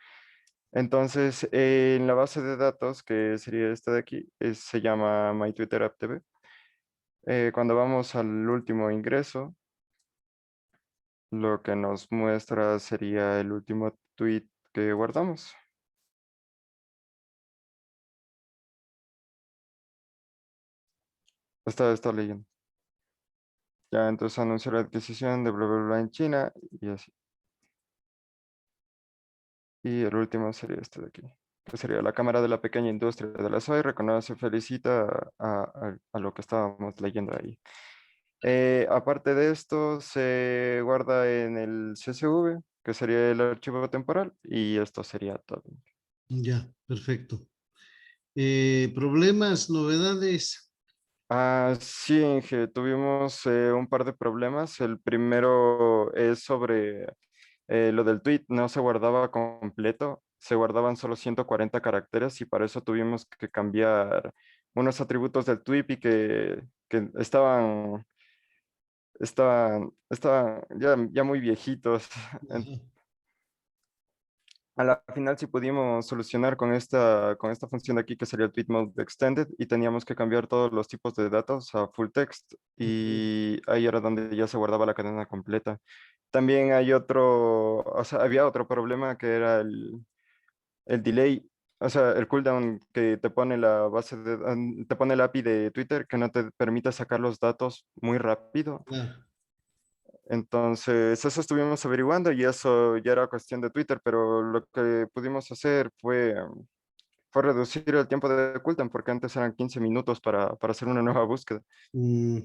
Entonces, en la base de datos, que sería esta de aquí, se llama MyTwitterAppTV. Cuando vamos al último ingreso, lo que nos muestra sería el último tweet que guardamos. Está leyendo. Ya, entonces anunció la adquisición de bla, bla, bla en China y así. Y el último sería este de aquí, que sería la Cámara de la Pequeña Industria de la SOE, reconoce, felicita a lo que estábamos leyendo ahí. Aparte de esto, se guarda en el CSV, que sería el archivo temporal, y esto sería todo. Ya, perfecto. Problemas, novedades. Sí, Inge, tuvimos un par de problemas. El primero es sobre lo del tweet, no se guardaba completo, se guardaban solo 140 caracteres y para eso tuvimos que cambiar unos atributos del tweet y que estaban ya muy viejitos. A la final sí pudimos solucionar con esta función de aquí que sería el tweet mode extended y teníamos que cambiar todos los tipos de datos a full text y ahí era donde ya se guardaba la cadena completa. También había otro problema que era el delay, o sea, el cooldown que te pone te pone el API de Twitter que no te permite sacar los datos muy rápido. Entonces, eso estuvimos averiguando y eso ya era cuestión de Twitter, pero lo que pudimos hacer fue reducir el tiempo de cooldown, porque antes eran 15 minutos para hacer una nueva búsqueda. Y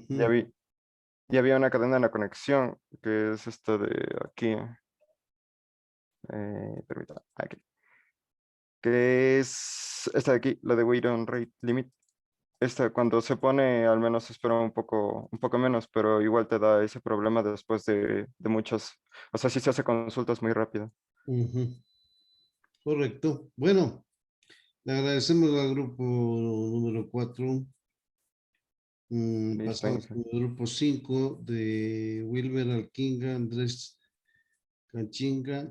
había una cadena en la conexión, que es esta de aquí. Permítame, aquí. Que es esta de aquí, la de wait on rate limit. Esta cuando se pone, al menos espera un poco menos, pero igual te da ese problema después de muchas, o sea, sí se hace consultas muy rápido. Correcto. Bueno, le agradecemos al grupo número 4. Pasamos con el grupo 5 de Wilber Alquinga, Andrés Canchinga,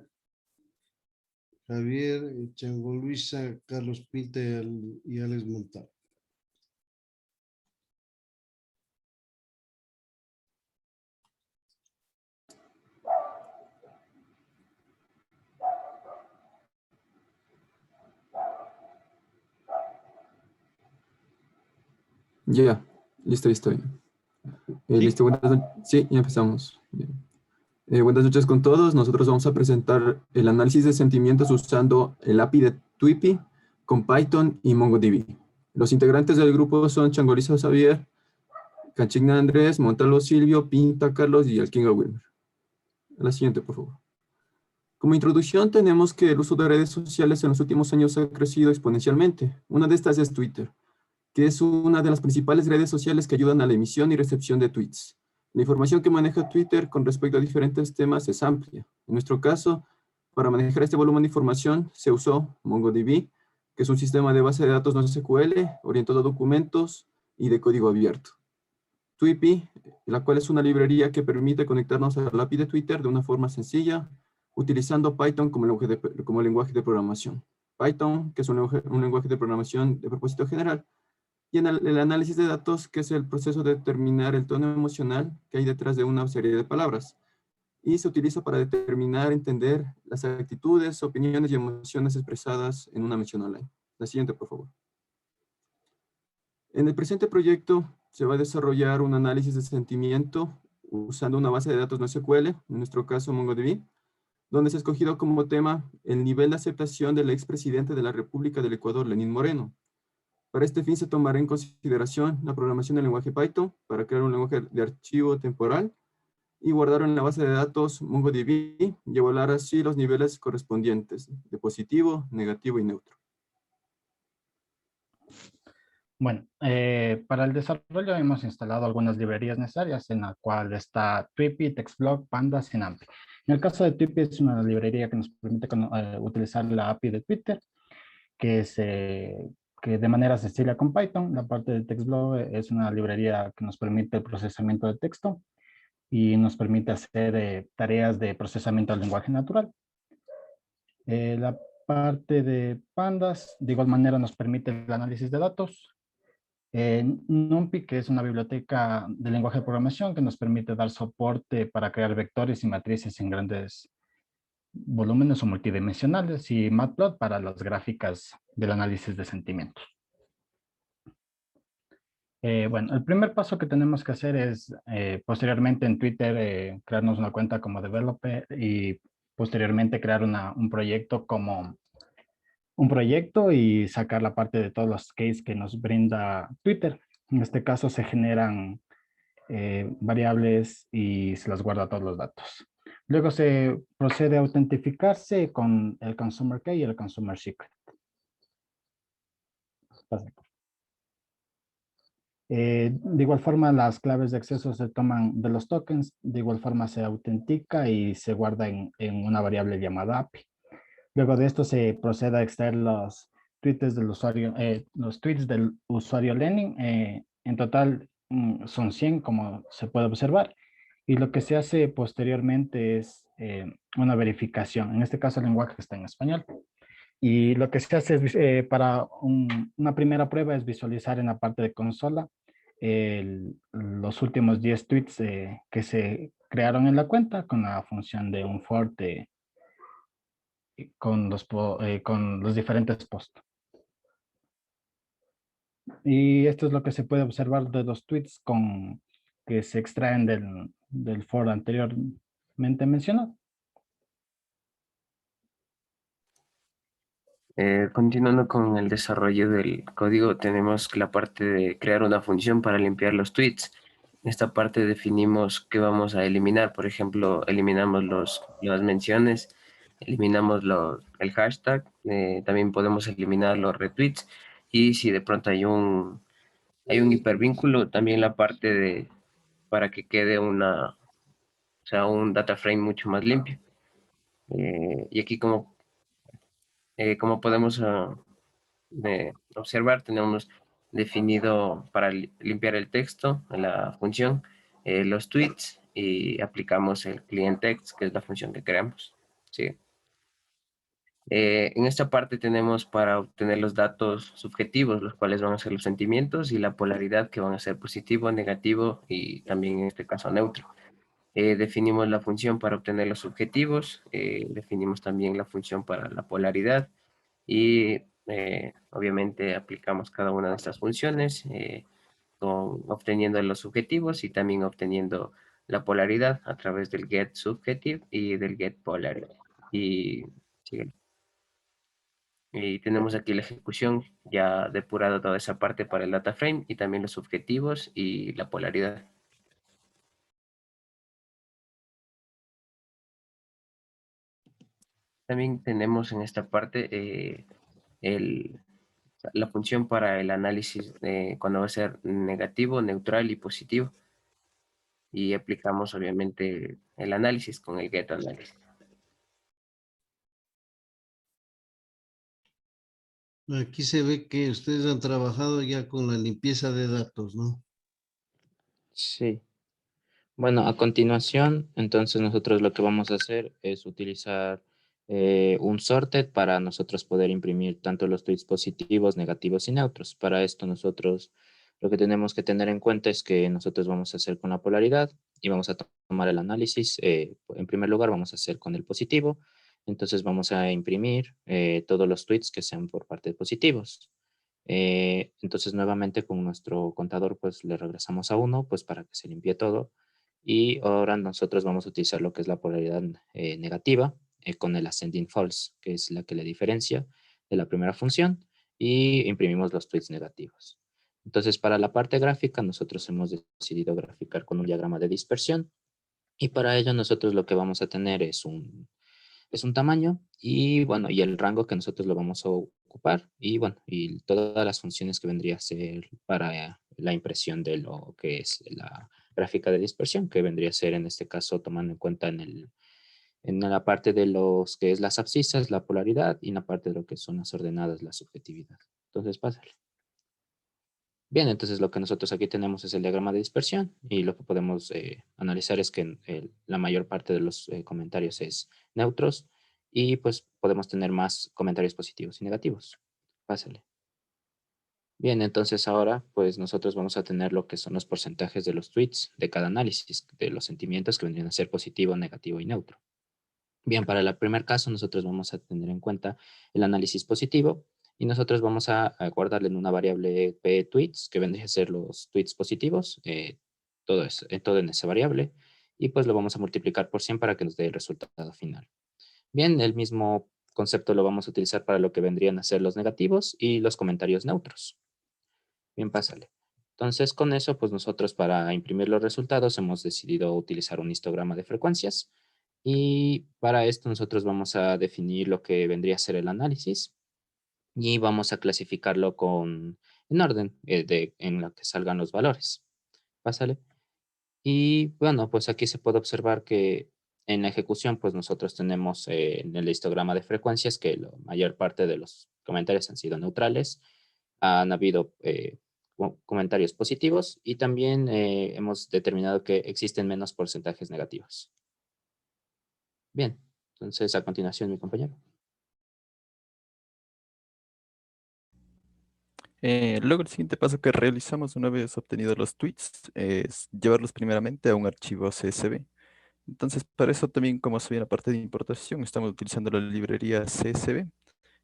Javier, Chango Luisa, Carlos Pinta y Alex Montano. Ya, listo. Listo, sí, ya empezamos. Bien. Buenas noches con todos. Nosotros vamos a presentar el análisis de sentimientos usando el API de Tweepy con Python y MongoDB. Los integrantes del grupo son Changoriza Xavier, Cachigna Andrés, Montalvo Silvio, Pinta Carlos y Alquinga Wilmer. La siguiente, por favor. Como introducción tenemos que el uso de redes sociales en los últimos años ha crecido exponencialmente. Una de estas es Twitter, que es una de las principales redes sociales que ayudan a la emisión y recepción de tweets. La información que maneja Twitter con respecto a diferentes temas es amplia. En nuestro caso, para manejar este volumen de información, se usó MongoDB, que es un sistema de base de datos no SQL, orientado a documentos y de código abierto. Tweepy, la cual es una librería que permite conectarnos al API de Twitter de una forma sencilla, utilizando Python como lenguaje de programación. Python, que es un lenguaje de programación de propósito general, y en el análisis de datos, que es el proceso de determinar el tono emocional que hay detrás de una serie de palabras. Y se utiliza para determinar, entender las actitudes, opiniones y emociones expresadas en una mención online. La siguiente, por favor. En el presente proyecto se va a desarrollar un análisis de sentimiento usando una base de datos no SQL, en nuestro caso MongoDB, donde se ha escogido como tema el nivel de aceptación del expresidente de la República del Ecuador, Lenín Moreno. Para este fin se tomará en consideración la programación del lenguaje Python para crear un lenguaje de archivo temporal y guardarlo en la base de datos MongoDB y evaluar así los niveles correspondientes de positivo, negativo y neutro. Bueno, para el desarrollo hemos instalado algunas librerías necesarias, en la cual está Tweepy, TextBlock, Pandas y NumPy. En el caso de Tweepy es una librería que nos permite utilizar la API de Twitter, que de manera sencilla con Python. La parte de TextBlock es una librería que nos permite el procesamiento de texto y nos permite hacer tareas de procesamiento del lenguaje natural. La parte de Pandas, de igual manera, nos permite el análisis de datos. NumPy, que es una biblioteca de lenguaje de programación que nos permite dar soporte para crear vectores y matrices en grandes volúmenes o multidimensionales, y Matplotlib para las gráficas del análisis de sentimientos. Bueno, el primer paso que tenemos que hacer es posteriormente en Twitter crearnos una cuenta como developer y posteriormente crear un proyecto y sacar la parte de todos los cases que nos brinda Twitter. En este caso se generan variables y se las guarda todos los datos. Luego se procede a autentificarse con el consumer key y el consumer secret. De igual forma, las claves de acceso se toman de los tokens. De igual forma, se autentica y se guarda en una variable llamada API. Luego de esto se procede a extraer los tweets del usuario Lenin. En total son 100, como se puede observar. Y lo que se hace posteriormente es una verificación. En este caso, el lenguaje está en español. Y lo que se hace es, para una primera prueba es visualizar en la parte de consola los últimos 10 tweets que se crearon en la cuenta con la función de un for con los diferentes posts. Y esto es lo que se puede observar de los tweets que se extraen del for anteriormente mencionado. Continuando con el desarrollo del código, tenemos la parte de crear una función para limpiar los tweets. En esta parte definimos qué vamos a eliminar. Por ejemplo, eliminamos las menciones, eliminamos el hashtag, también podemos eliminar los retweets, y si de pronto hay un hipervínculo, también la parte para que quede un data frame mucho más limpio. Y aquí como podemos observar, tenemos definido para limpiar el texto en la función los tweets, y aplicamos el client text, que es la función que creamos. ¿Sí? En esta parte tenemos para obtener los datos subjetivos, los cuales van a ser los sentimientos y la polaridad, que van a ser positivo, negativo y también en este caso neutro. Definimos la función para obtener los subjetivos, definimos también la función para la polaridad y obviamente aplicamos cada una de estas funciones obteniendo los subjetivos y también obteniendo la polaridad a través del getSubjective y del getPolarity. Y síguele. Y tenemos aquí la ejecución ya depurada toda esa parte para el data frame y también los subjetivos y la polaridad. También tenemos en esta parte la función para el análisis cuando va a ser negativo, neutral y positivo. Y aplicamos obviamente el análisis con el getAnalysis. Aquí se ve que ustedes han trabajado ya con la limpieza de datos, ¿no? Sí. Bueno, a continuación, entonces nosotros lo que vamos a hacer es utilizar un sorted para nosotros poder imprimir tanto los tweets positivos, negativos y neutros. Para esto nosotros lo que tenemos que tener en cuenta es que nosotros vamos a hacer con la polaridad y vamos a tomar el análisis. En primer lugar vamos a hacer con el positivo. Entonces vamos a imprimir todos los tweets que sean por parte de positivos. Entonces nuevamente con nuestro contador pues le regresamos a 1 pues para que se limpie todo. Y ahora nosotros vamos a utilizar lo que es la polaridad negativa con el ascending false, que es la que le diferencia de la primera función, y imprimimos los tweets negativos. Entonces, para la parte gráfica, nosotros hemos decidido graficar con un diagrama de dispersión, y para ello nosotros lo que vamos a tener es un tamaño, y bueno, y el rango que nosotros lo vamos a ocupar, y bueno, y todas las funciones que vendría a ser para la impresión de lo que es la gráfica de dispersión, que vendría a ser en este caso tomando en cuenta en la parte de los que es las abscisas, la polaridad, y en la parte de lo que son las ordenadas, la subjetividad. Entonces, pásale. Bien, entonces lo que nosotros aquí tenemos es el diagrama de dispersión, y lo que podemos analizar es que la mayor parte de los comentarios es neutros, y pues podemos tener más comentarios positivos y negativos. Pásale. Bien, entonces ahora pues nosotros vamos a tener lo que son los porcentajes de los tweets de cada análisis, de los sentimientos que vendrían a ser positivo, negativo y neutro. Bien, para el primer caso nosotros vamos a tener en cuenta el análisis positivo, y nosotros vamos a guardarle en una variable p tweets, que vendría a ser los tweets positivos, todo en esa variable, y pues lo vamos a multiplicar por 100 para que nos dé el resultado final. Bien, el mismo concepto lo vamos a utilizar para lo que vendrían a ser los negativos y los comentarios neutros. Bien, pásale. Entonces, con eso, pues nosotros para imprimir los resultados hemos decidido utilizar un histograma de frecuencias, y para esto nosotros vamos a definir lo que vendría a ser el análisis y vamos a clasificarlo en orden en la que salgan los valores. Pásale. Y bueno, pues aquí se puede observar que en la ejecución, pues nosotros tenemos en el histograma de frecuencias que la mayor parte de los comentarios han sido neutrales. Han habido comentarios positivos, y también hemos determinado que existen menos porcentajes negativos. Bien, entonces a continuación mi compañero. Luego el siguiente paso que realizamos una vez obtenidos los tweets es llevarlos primeramente a un archivo CSV. Entonces, para eso también, como se ve en la parte de importación, estamos utilizando la librería CSV,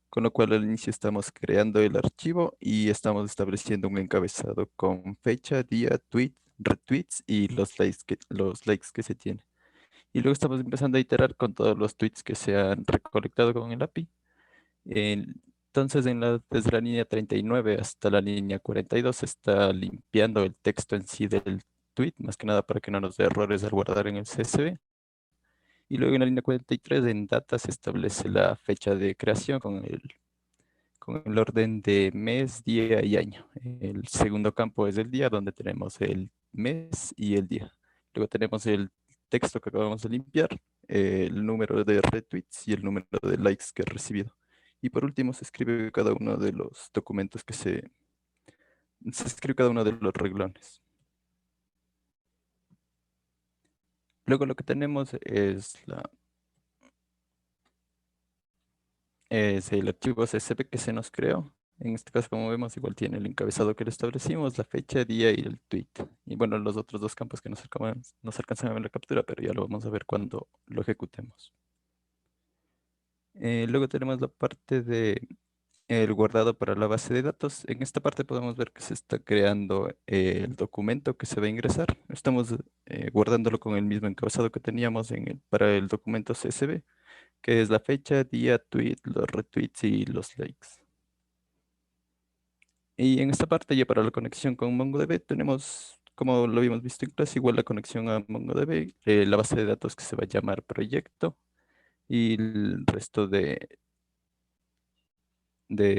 con lo cual al inicio estamos creando el archivo y estamos estableciendo un encabezado con fecha, día, tweet, retweets y los likes que se tienen. Y luego estamos empezando a iterar con todos los tweets que se han recolectado con el API. Entonces, desde la línea 39 hasta la línea 42 se está limpiando el texto en sí del tweet, más que nada para que no nos dé errores al guardar en el CSV. Y luego en la línea 43 en data se establece la fecha de creación con el orden de mes, día y año. El segundo campo es el día, donde tenemos el mes y el día. Luego tenemos el texto que acabamos de limpiar, el número de retweets y el número de likes que he recibido. Y por último se escribe cada uno de los documentos que se escribe cada uno de los reglones. Luego lo que tenemos es es el archivo CSV que se nos creó. En este caso, como vemos, igual tiene el encabezado que le establecimos, la fecha, día y el tweet. Y bueno, los otros dos campos que nos alcanzan a ver en la captura, pero ya lo vamos a ver cuando lo ejecutemos. Luego tenemos la parte de el guardado para la base de datos. En esta parte podemos ver que se está creando el documento que se va a ingresar. Estamos guardándolo con el mismo encabezado que teníamos para el documento CSV, que es la fecha, día, tweet, los retweets y los likes. Y en esta parte ya para la conexión con MongoDB tenemos, como lo habíamos visto en clase, igual la conexión a MongoDB, la base de datos que se va a llamar proyecto y el resto de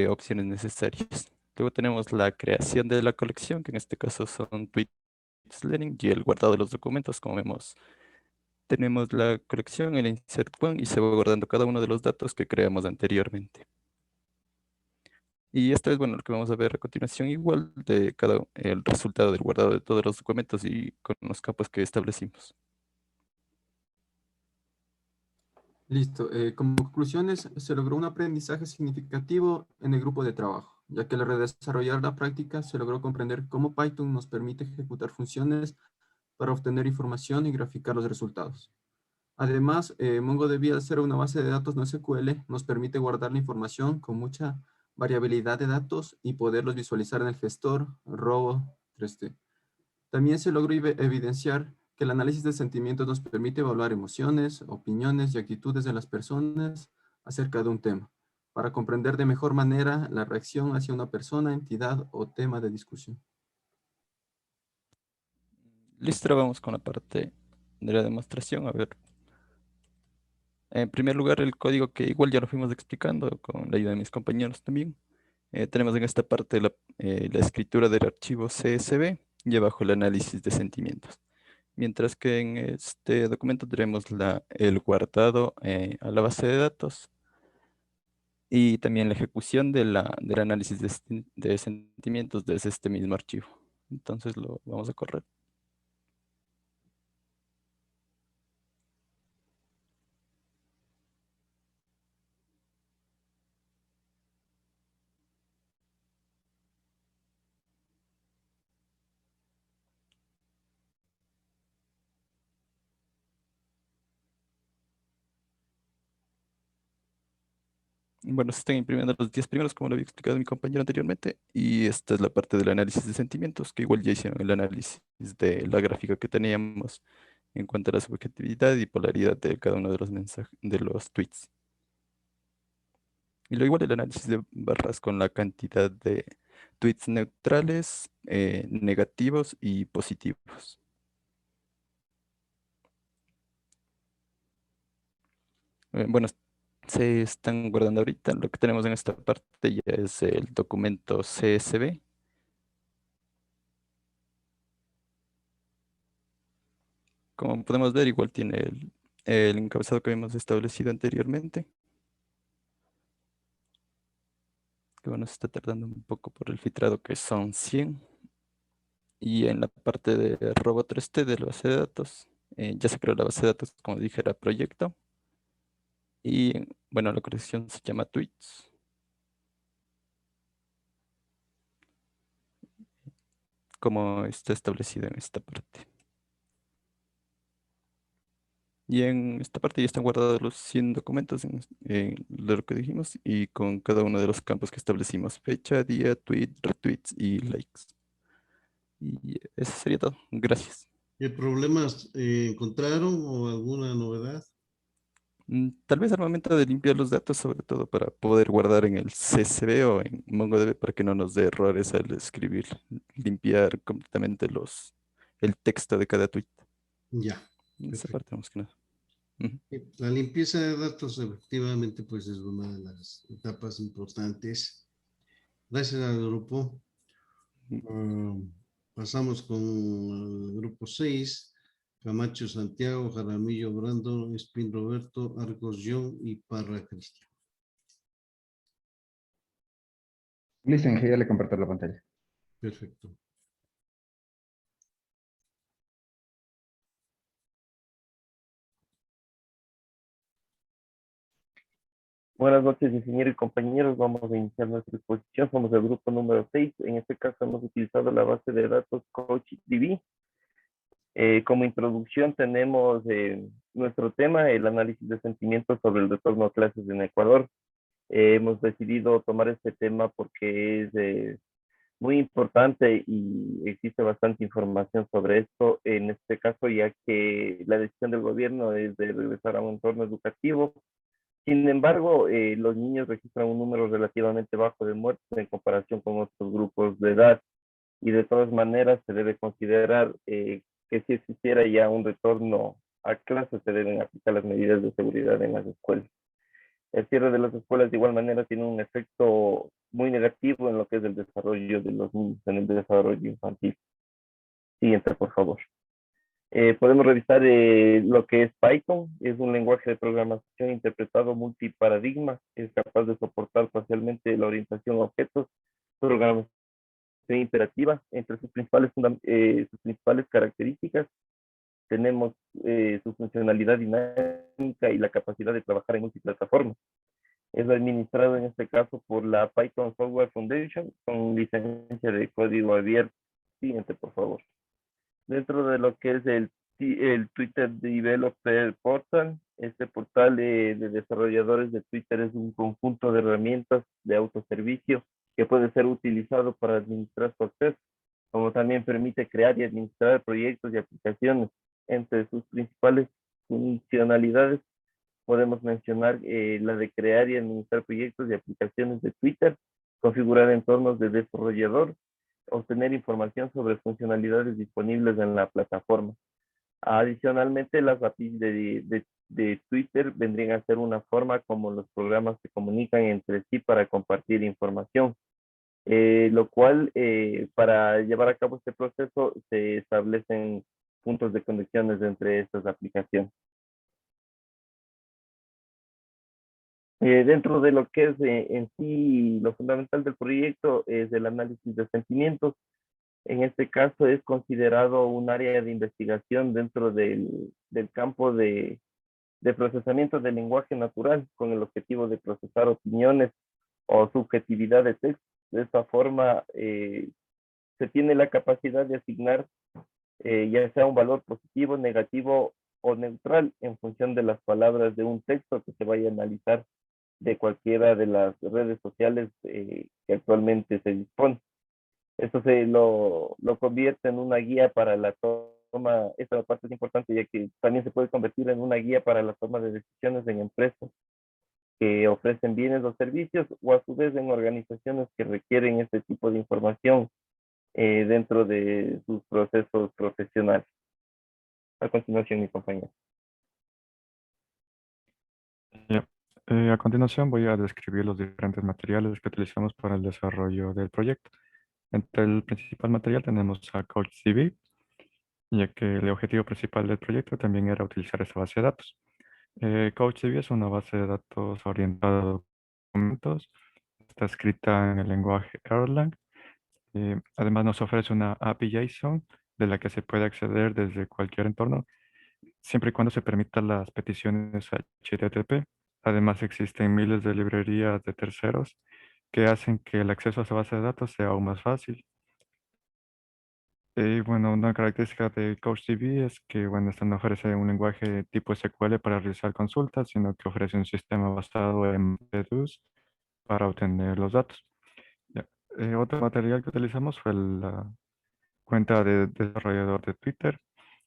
opciones necesarias. Luego tenemos la creación de la colección, que en este caso son tweets learning y el guardado de los documentos. Como vemos, tenemos la colección, el insert point y se va guardando cada uno de los datos que creamos anteriormente. Y esta es, bueno, lo que vamos a ver a continuación, igual de el resultado del guardado de todos los documentos y con los campos que establecimos. Listo. Como conclusiones, se logró un aprendizaje significativo en el grupo de trabajo, ya que al redesarrollar la práctica se logró comprender cómo Python nos permite ejecutar funciones para obtener información y graficar los resultados. Además, MongoDB, al ser una base de datos no SQL, nos permite guardar la información con mucha variabilidad de datos y poderlos visualizar en el gestor Robo 3D. También se logró evidenciar que el análisis de sentimientos nos permite evaluar emociones, opiniones y actitudes de las personas acerca de un tema, para comprender de mejor manera la reacción hacia una persona, entidad o tema de discusión. Listo, ahora vamos con la parte de la demostración. A ver, en primer lugar, el código que igual ya lo fuimos explicando con la ayuda de mis compañeros también. Tenemos en esta parte la escritura del archivo CSV y abajo el análisis de sentimientos. Mientras que en este documento tenemos el guardado a la base de datos y también la ejecución del análisis de sentimientos desde este mismo archivo. Entonces lo vamos a correr. Bueno, se están imprimiendo los 10 primeros, como lo había explicado mi compañero anteriormente, y esta es la parte del análisis de sentimientos, que igual ya hicieron el análisis de la gráfica que teníamos en cuanto a la subjetividad y polaridad de cada uno de los mensajes, de los tweets. Y luego igual el análisis de barras con la cantidad de tweets neutrales, negativos y positivos. Bueno, se están guardando ahorita. Lo que tenemos en esta parte ya es el documento CSV. Como podemos ver, igual tiene el encabezado que habíamos establecido anteriormente. Que bueno, se está tardando un poco por el filtrado, que son 100. Y en la parte de Robo 3D de la base de datos, ya se creó la base de datos, como dije, era proyecto. Y bueno, la colección se llama tweets. Como está establecido en esta parte. Y en esta parte ya están guardados los 100 documentos de lo que dijimos y con cada uno de los campos que establecimos: fecha, día, tweet, retweets y likes. Y eso sería todo. Gracias. ¿Qué problemas encontraron o alguna novedad? Tal vez al momento de limpiar los datos, sobre todo para poder guardar en el CSV o en MongoDB para que no nos dé errores al escribir, limpiar completamente el texto de cada tweet. Ya. En esa parte más que nada. La limpieza de datos efectivamente pues es una de las etapas importantes. Gracias al grupo. Pasamos con el grupo 6. Camacho Santiago, Jaramillo Brando, Espín Roberto, Arcos John y Parra Cristian. Listo, Inge, ya le comparto la pantalla. Perfecto. Buenas noches, ingeniero y compañeros. Vamos a iniciar nuestra exposición. Somos el grupo número 6. En este caso hemos utilizado la base de datos CouchDB. Como introducción tenemos nuestro tema, el análisis de sentimientos sobre el retorno a clases en Ecuador. Hemos decidido tomar este tema porque es muy importante y existe bastante información sobre esto. En este caso, ya que la decisión del gobierno es de regresar a un entorno educativo. Sin embargo, los niños registran un número relativamente bajo de muertes en comparación con otros grupos de edad, y de todas maneras se debe considerar que si existiera ya un retorno a clases, se deben aplicar las medidas de seguridad en las escuelas. El cierre de las escuelas de igual manera tiene un efecto muy negativo en lo que es el desarrollo de los niños, en el desarrollo infantil. Siguiente, por favor. Podemos revisar lo que es Python. Es un lenguaje de programación interpretado multiparadigma. Es capaz de soportar parcialmente la orientación a objetos, programación imperativa. Entre sus principales características tenemos su funcionalidad dinámica y la capacidad de trabajar en multiplataformas. Es administrado en este caso por la Python Software Foundation con licencia de código abierto. Siguiente, por favor. Dentro de lo que es el Twitter Developer Portal, este portal de desarrolladores de Twitter es un conjunto de herramientas de autoservicio que puede ser utilizado para administrar su acceso, como también permite crear y administrar proyectos y aplicaciones. Entre sus principales funcionalidades podemos mencionar la de crear y administrar proyectos y aplicaciones de Twitter, configurar entornos de desarrollador, obtener información sobre funcionalidades disponibles en la plataforma. Adicionalmente, las APIs de Twitter vendrían a ser una forma como los programas se comunican entre sí para compartir información, lo cual para llevar a cabo este proceso se establecen puntos de conexiones entre estas aplicaciones. Dentro de lo que es en sí lo fundamental del proyecto es el análisis de sentimientos. En este caso es considerado un área de investigación dentro del campo de procesamiento del lenguaje natural con el objetivo de procesar opiniones o subjetividad de texto. De esta forma se tiene la capacidad de asignar ya sea un valor positivo, negativo o neutral en función de las palabras de un texto que se vaya a analizar de cualquiera de las redes sociales que actualmente se dispone. Esto lo convierte en una guía para la toma. Esta parte es importante, ya que también se puede convertir en una guía para la toma de decisiones en empresas que ofrecen bienes o servicios, o a su vez en organizaciones que requieren este tipo de información dentro de sus procesos profesionales. A continuación, mi compañero. A continuación voy a describir los diferentes materiales que utilizamos para el desarrollo del proyecto. Entre el principal material tenemos a CouchDB, ya que el objetivo principal del proyecto también era utilizar esa base de datos. CouchDB es una base de datos orientada a documentos. Está escrita en el lenguaje Erlang. Además nos ofrece una API JSON de la que se puede acceder desde cualquier entorno, siempre y cuando se permitan las peticiones HTTP. Además existen miles de librerías de terceros que hacen que el acceso a esa base de datos sea aún más fácil. Bueno, una característica de CouchDB es que, bueno, esta no ofrece un lenguaje tipo SQL para realizar consultas, sino que ofrece un sistema basado en MapReduce para obtener los datos. Otro material que utilizamos fue la cuenta de desarrollador de Twitter.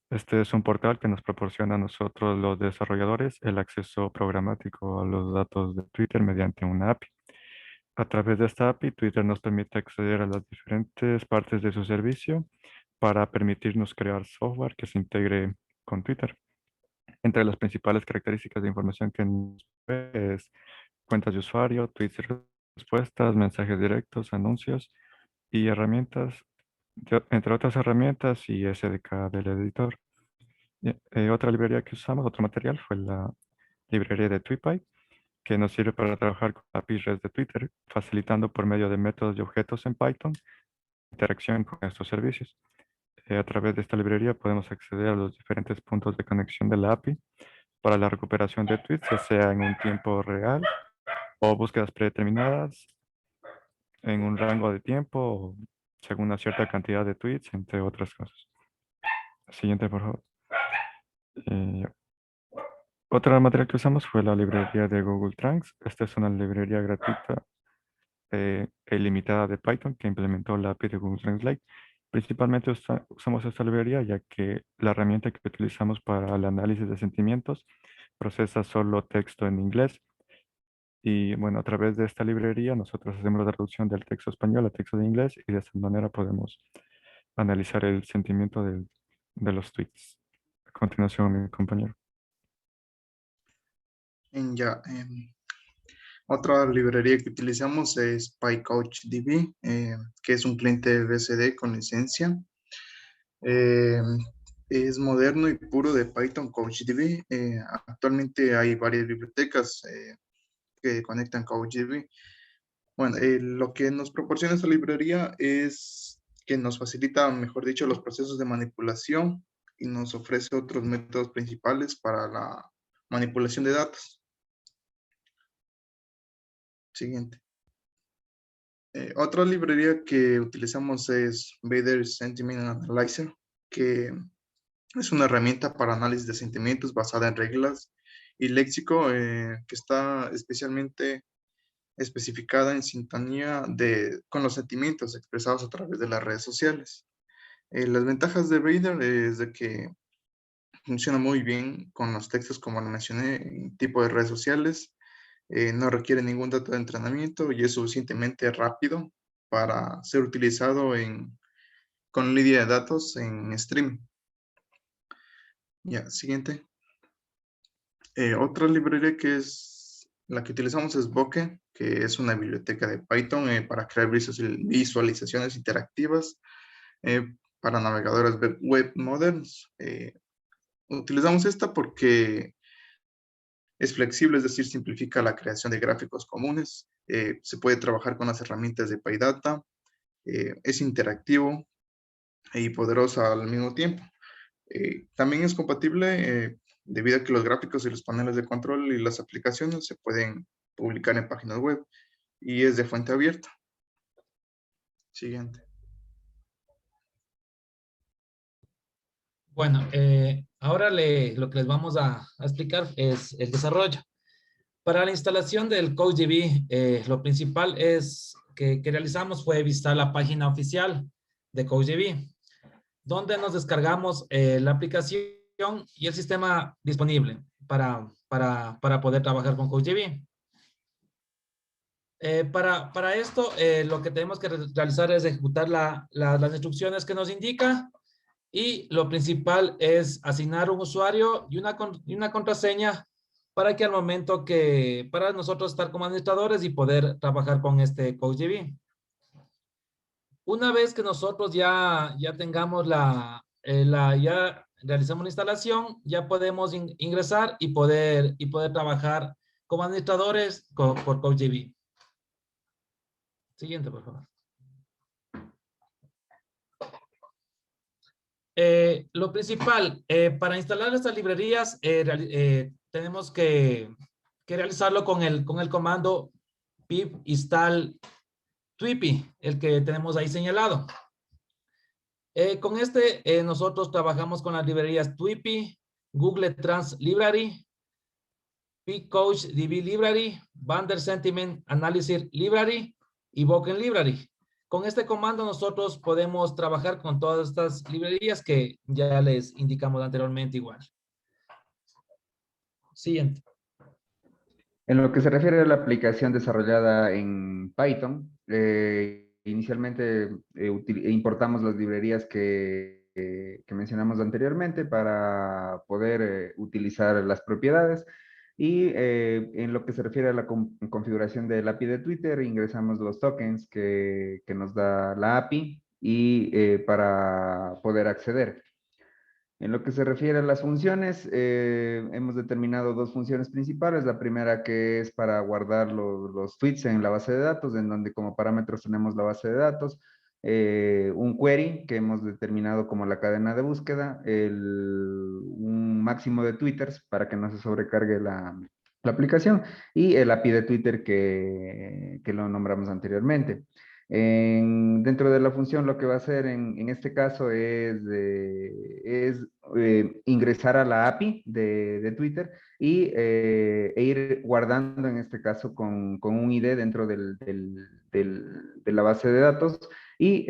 Este es un portal que nos proporciona a nosotros, los desarrolladores, el acceso programático a los datos de Twitter mediante una API. A través de esta API, Twitter nos permite acceder a las diferentes partes de su servicio para permitirnos crear software que se integre con Twitter. Entre las principales características de información que nos ve es cuentas de usuario, tweets y respuestas, mensajes directos, anuncios y herramientas, entre otras herramientas y SDK del editor. Otra librería que usamos, otro material, fue la librería de TweetPy, que nos sirve para trabajar con APIs REST de Twitter, facilitando por medio de métodos y objetos en Python interacción con estos servicios. A través de esta librería podemos acceder a los diferentes puntos de conexión de la API para la recuperación de tweets, ya sea en un tiempo real o búsquedas predeterminadas en un rango de tiempo, según una cierta cantidad de tweets, entre otras cosas. Siguiente, por favor. Otra material que usamos fue la librería de Google Trunks. Esta es una librería gratuita e ilimitada de Python que implementó la API de Google Translate. Principalmente usamos esta librería ya que la herramienta que utilizamos para el análisis de sentimientos procesa solo texto en inglés. Y bueno, a través de esta librería nosotros hacemos la traducción del texto español a texto de inglés y de esta manera podemos analizar el sentimiento de los tweets. A continuación, mi compañero. Ya, otra librería que utilizamos es PyCouchDB, que es un cliente BSD con licencia. Es moderno y puro de Python CouchDB. Actualmente hay varias bibliotecas que conectan CouchDB. Bueno, lo que nos proporciona esta librería es que nos facilita, mejor dicho, los procesos de manipulación y nos ofrece otros métodos principales para la manipulación de datos. Siguiente. Otra librería que utilizamos es Vader Sentiment Analyzer, que es una herramienta para análisis de sentimientos basada en reglas y léxico que está especialmente especificada en sintonía con los sentimientos expresados a través de las redes sociales. Las ventajas de Vader es de que funciona muy bien con los textos, como lo mencioné, en tipo de redes sociales. No requiere ningún dato de entrenamiento y es suficientemente rápido para ser utilizado con línea de datos en streaming. Ya, siguiente. Otra librería que es la que utilizamos es Bokeh, que es una biblioteca de Python para crear visualizaciones interactivas para navegadores web modernos. Utilizamos esta porque es flexible, es decir, simplifica la creación de gráficos comunes. Se puede trabajar con las herramientas de PyData. Es interactivo y poderosa al mismo tiempo. También es compatible debido a que los gráficos y los paneles de control y las aplicaciones se pueden publicar en páginas web y es de fuente abierta. Siguiente. Bueno, ahora lo que les vamos a explicar es el desarrollo. Para la instalación del CouchDB, lo principal que realizamos fue visitar la página oficial de CouchDB, donde nos descargamos la aplicación y el sistema disponible para poder trabajar con CouchDB. Para esto, lo que tenemos que realizar es ejecutar las instrucciones que nos indica. Y lo principal es asignar un usuario y una contraseña para que al momento para nosotros estar como administradores y poder trabajar con este CouchDB. Una vez que nosotros ya tengamos ya realizamos la instalación, ya podemos ingresar y poder trabajar como administradores por CouchDB. Siguiente, por favor. Lo principal, para instalar estas librerías, tenemos que realizarlo con el comando pip install Tweepy, el que tenemos ahí señalado. Con nosotros trabajamos con las librerías Tweepy, Google Trans Library, PyCouchDB Library, Vader Sentiment Analysis Library y Bokeh Library. Con este comando nosotros podemos trabajar con todas estas librerías que ya les indicamos anteriormente igual. Siguiente. En lo que se refiere a la aplicación desarrollada en Python, inicialmente importamos las librerías que mencionamos anteriormente para poder utilizar las propiedades. Y en lo que se refiere a la configuración del API de Twitter, ingresamos los tokens que nos da la API y para poder acceder. En lo que se refiere a las funciones, hemos determinado dos funciones principales. La primera que es para guardar los tweets en la base de datos, en donde como parámetros tenemos la base de datos, un query que hemos determinado como la cadena de búsqueda, un máximo de twitters para que no se sobrecargue la aplicación, y el API de Twitter que lo nombramos anteriormente. Dentro de la función lo que va a hacer en este caso es ingresar a la API de Twitter e ir guardando en este caso con un ID dentro de la base de datos y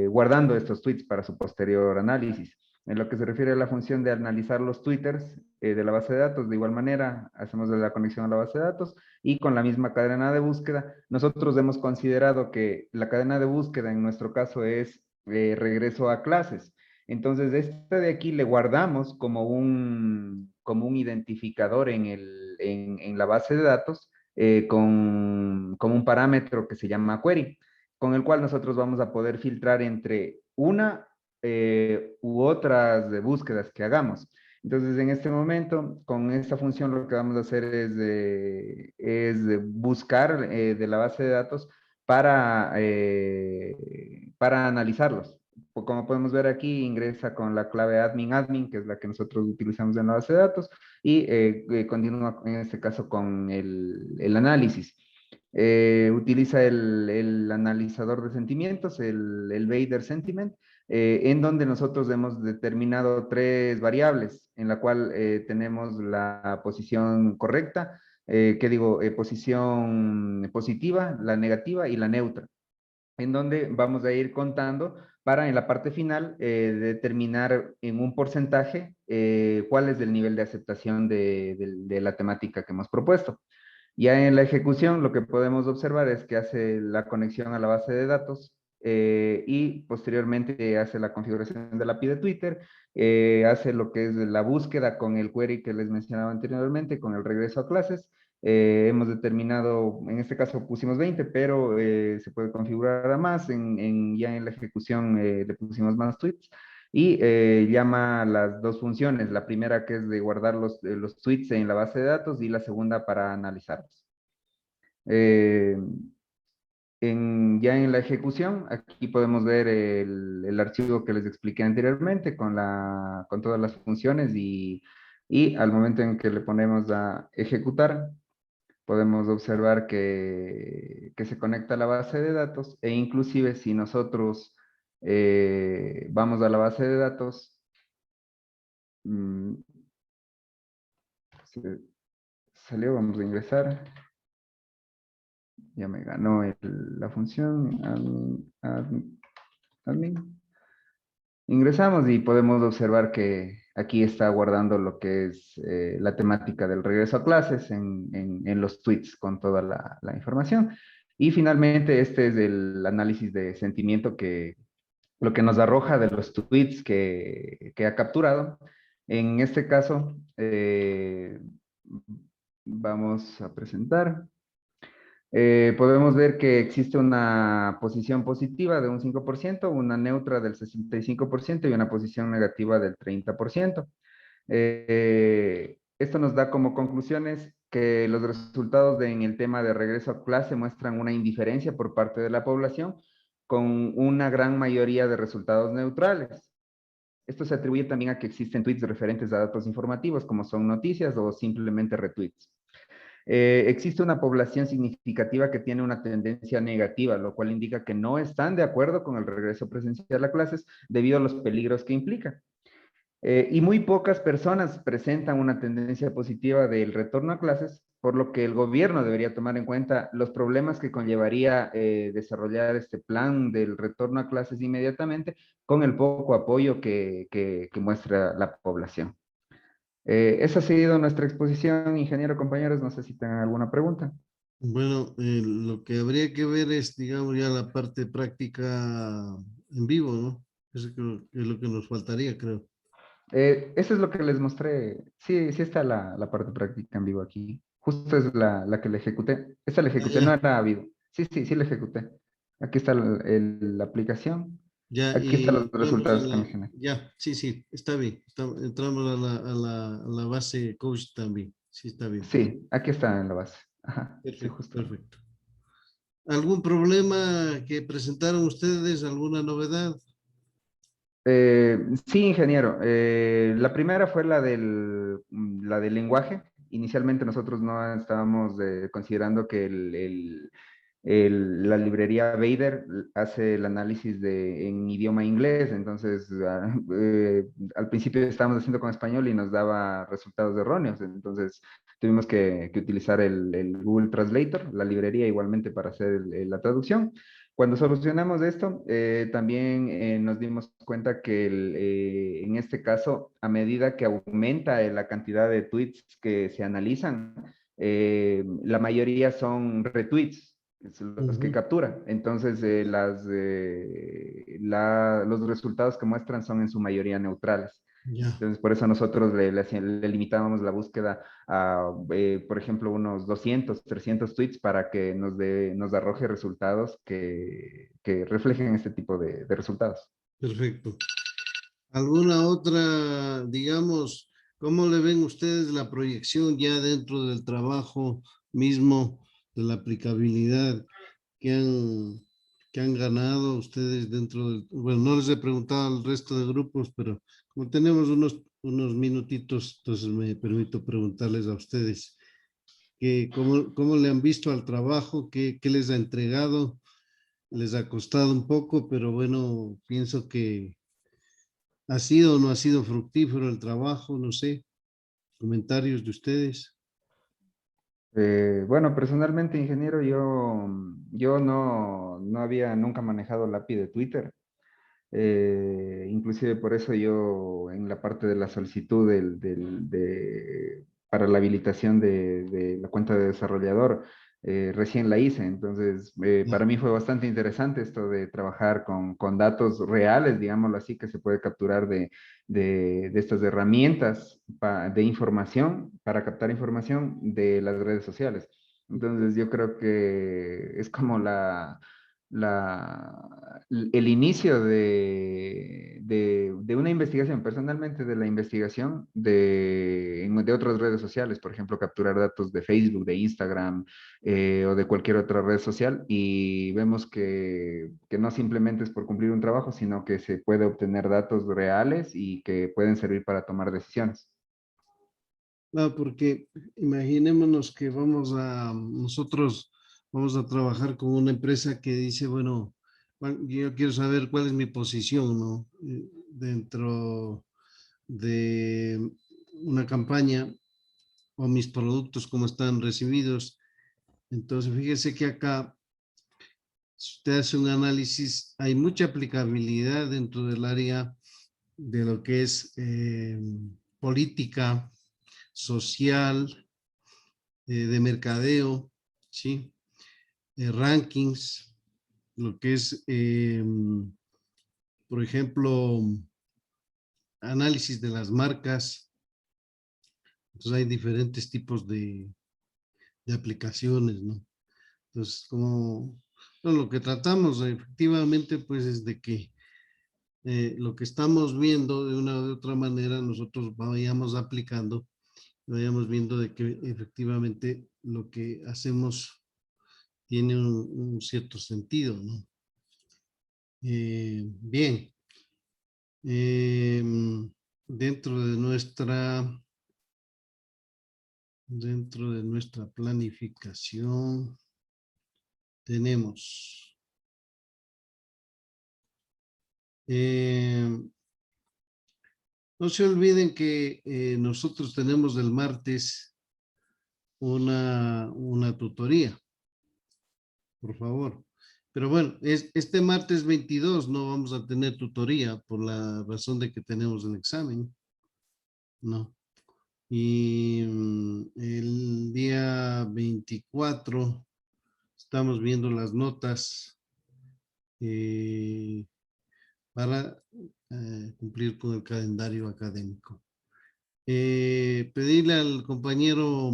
guardando estos tweets para su posterior análisis. En lo que se refiere a la función de analizar los twitters de la base de datos, de igual manera hacemos la conexión a la base de datos y con la misma cadena de búsqueda, nosotros hemos considerado que la cadena de búsqueda en nuestro caso es regreso a clases. Entonces, este de aquí le guardamos como un identificador en la base de datos con un parámetro que se llama query, con el cual nosotros vamos a poder filtrar entre una u otras de búsquedas que hagamos. Entonces, en este momento, con esta función lo que vamos a hacer es buscar de la base de datos para analizarlos. Como podemos ver aquí, ingresa con la clave admin, que es la que nosotros utilizamos en la base de datos, y continúa en este caso con el análisis. Utiliza el analizador de sentimientos, el Vader Sentiment, en donde nosotros hemos determinado 3 variables, en la cual tenemos la posición correcta, posición positiva, la negativa y la neutra, en donde vamos a ir contando para en la parte final determinar en un porcentaje cuál es el nivel de aceptación de la temática que hemos propuesto. Ya en la ejecución lo que podemos observar es que hace la conexión a la base de datos y posteriormente hace la configuración de la API de Twitter, hace lo que es la búsqueda con el query que les mencionaba anteriormente, con el regreso a clases. Hemos determinado, en este caso pusimos 20, pero se puede configurar a más. Ya en la ejecución le pusimos más tweets. Y llama las 2 funciones, la primera que es de guardar los tweets en la base de datos y la segunda para analizarlos. Ya en la ejecución, aquí podemos ver el archivo que les expliqué anteriormente con todas las funciones y al momento en que le ponemos a ejecutar, podemos observar que se conecta a la base de datos e inclusive si nosotros vamos a la base de datos, salió, vamos a ingresar. Ya me ganó la función admin. Ingresamos y podemos observar que aquí está guardando lo que es la temática del regreso a clases en los tweets con toda la información. Y finalmente este es el análisis de sentimiento lo que nos arroja de los tweets que ha capturado. En este caso, vamos a presentar. Podemos ver que existe una posición positiva de un 5%, una neutra del 65% y una posición negativa del 30%. Esto nos da como conclusiones que los resultados en el tema de regreso a clase muestran una indiferencia por parte de la población con una gran mayoría de resultados neutrales. Esto se atribuye también a que existen tweets referentes a datos informativos como son noticias o simplemente retweets. Existe una población significativa que tiene una tendencia negativa, lo cual indica que no están de acuerdo con el regreso presencial a clases debido a los peligros que implica. Y muy pocas personas presentan una tendencia positiva del retorno a clases, por lo que el gobierno debería tomar en cuenta los problemas que conllevaría desarrollar este plan del retorno a clases inmediatamente con el poco apoyo que muestra la población. Esa ha sido nuestra exposición, ingeniero, compañeros. No sé si tengan alguna pregunta. Bueno, lo que habría que ver es, digamos, ya la parte práctica en vivo, ¿no? Eso es lo que nos faltaría, creo. Eso es lo que les mostré. Sí, sí está la parte práctica en vivo aquí. Justo es la que le ejecuté. Esta la ejecuté, no era vivo. Sí la ejecuté. Aquí está la aplicación. Ya, Aquí están los resultados que me generé. Ya, sí, está bien. Entramos a la base coach también. Sí, está bien. Sí, aquí está en la base. Ajá, perfecto, perfecto. ¿Algún problema que presentaron ustedes? ¿Alguna novedad? Sí, ingeniero. La primera fue la del lenguaje inicialmente nosotros no estábamos considerando que la librería Vader hace el análisis en idioma inglés, entonces al principio estábamos haciendo con español y nos daba resultados erróneos, entonces tuvimos que utilizar el Google Translator, la librería igualmente para hacer la traducción. Cuando solucionamos esto, también nos dimos cuenta que en este caso, a medida que aumenta la cantidad de tweets que se analizan, la mayoría son retweets, los que captura. Entonces, los resultados que muestran son en su mayoría neutrales. Ya. Entonces, por eso nosotros le limitábamos la búsqueda a, por ejemplo, unos 200, 300 tweets para que nos arroje resultados que reflejen este tipo de resultados. Perfecto. ¿Alguna otra, digamos, cómo le ven ustedes la proyección ya dentro del trabajo mismo de la aplicabilidad que han ganado ustedes dentro del, bueno, no les he preguntado al resto de grupos, pero como tenemos unos minutitos, entonces me permito preguntarles a ustedes cómo le han visto al trabajo, qué les ha entregado, les ha costado un poco, pero bueno, pienso que ha sido o no ha sido fructífero el trabajo, no sé, comentarios de ustedes. Bueno, personalmente, ingeniero, yo no había nunca manejado la API de Twitter. Inclusive por eso yo en la parte de la solicitud para la habilitación de la cuenta de desarrollador, recién la hice. Entonces, para mí fue bastante interesante esto de trabajar con datos reales, digámoslo así, que se puede capturar de estas herramientas de información, para captar información de las redes sociales. Entonces, yo creo que es como el inicio de una investigación, personalmente de la investigación de otras redes sociales, por ejemplo, capturar datos de Facebook, de Instagram o de cualquier otra red social, y vemos que no simplemente es por cumplir un trabajo, sino que se puede obtener datos reales y que pueden servir para tomar decisiones. No, porque imaginémonos que nosotros vamos a trabajar con una empresa que dice, bueno, yo quiero saber cuál es mi posición, ¿no? Dentro de una campaña o mis productos, cómo están recibidos. Entonces, fíjese que acá, si usted hace un análisis, hay mucha aplicabilidad dentro del área de lo que es política, social, de mercadeo, ¿sí? Rankings, lo que es, por ejemplo, análisis de las marcas. Entonces hay diferentes tipos de aplicaciones, ¿no? Entonces, lo que tratamos efectivamente, pues, es de que lo que estamos viendo de una u otra manera, nosotros vayamos aplicando, vayamos viendo de que efectivamente lo que hacemos tiene un cierto sentido, ¿no? Bien. Dentro de nuestra planificación tenemos no se olviden que nosotros tenemos el martes una tutoría, por favor. Pero bueno, este martes 22 no vamos a tener tutoría por la razón de que tenemos el examen, ¿no? Y el día 24 estamos viendo las notas para cumplir con el calendario académico. Pedirle al compañero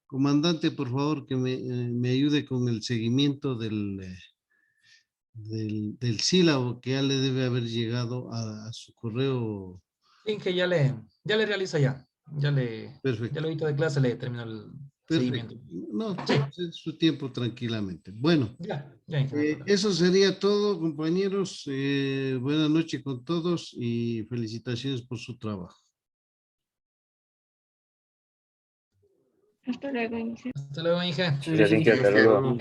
comandante, por favor, que me ayude con el seguimiento del sílabo que ya le debe haber llegado a su correo. Inge, ya le realiza ya. Perfecto. Ya lo ahorita de clase le terminó el seguimiento. No, sí, su tiempo tranquilamente. Bueno, ya eso sería todo, compañeros. Buenas noches con todos y felicitaciones por su trabajo. Hasta luego, Inge. Hasta luego, Inge. Gracias, Inge, hasta luego.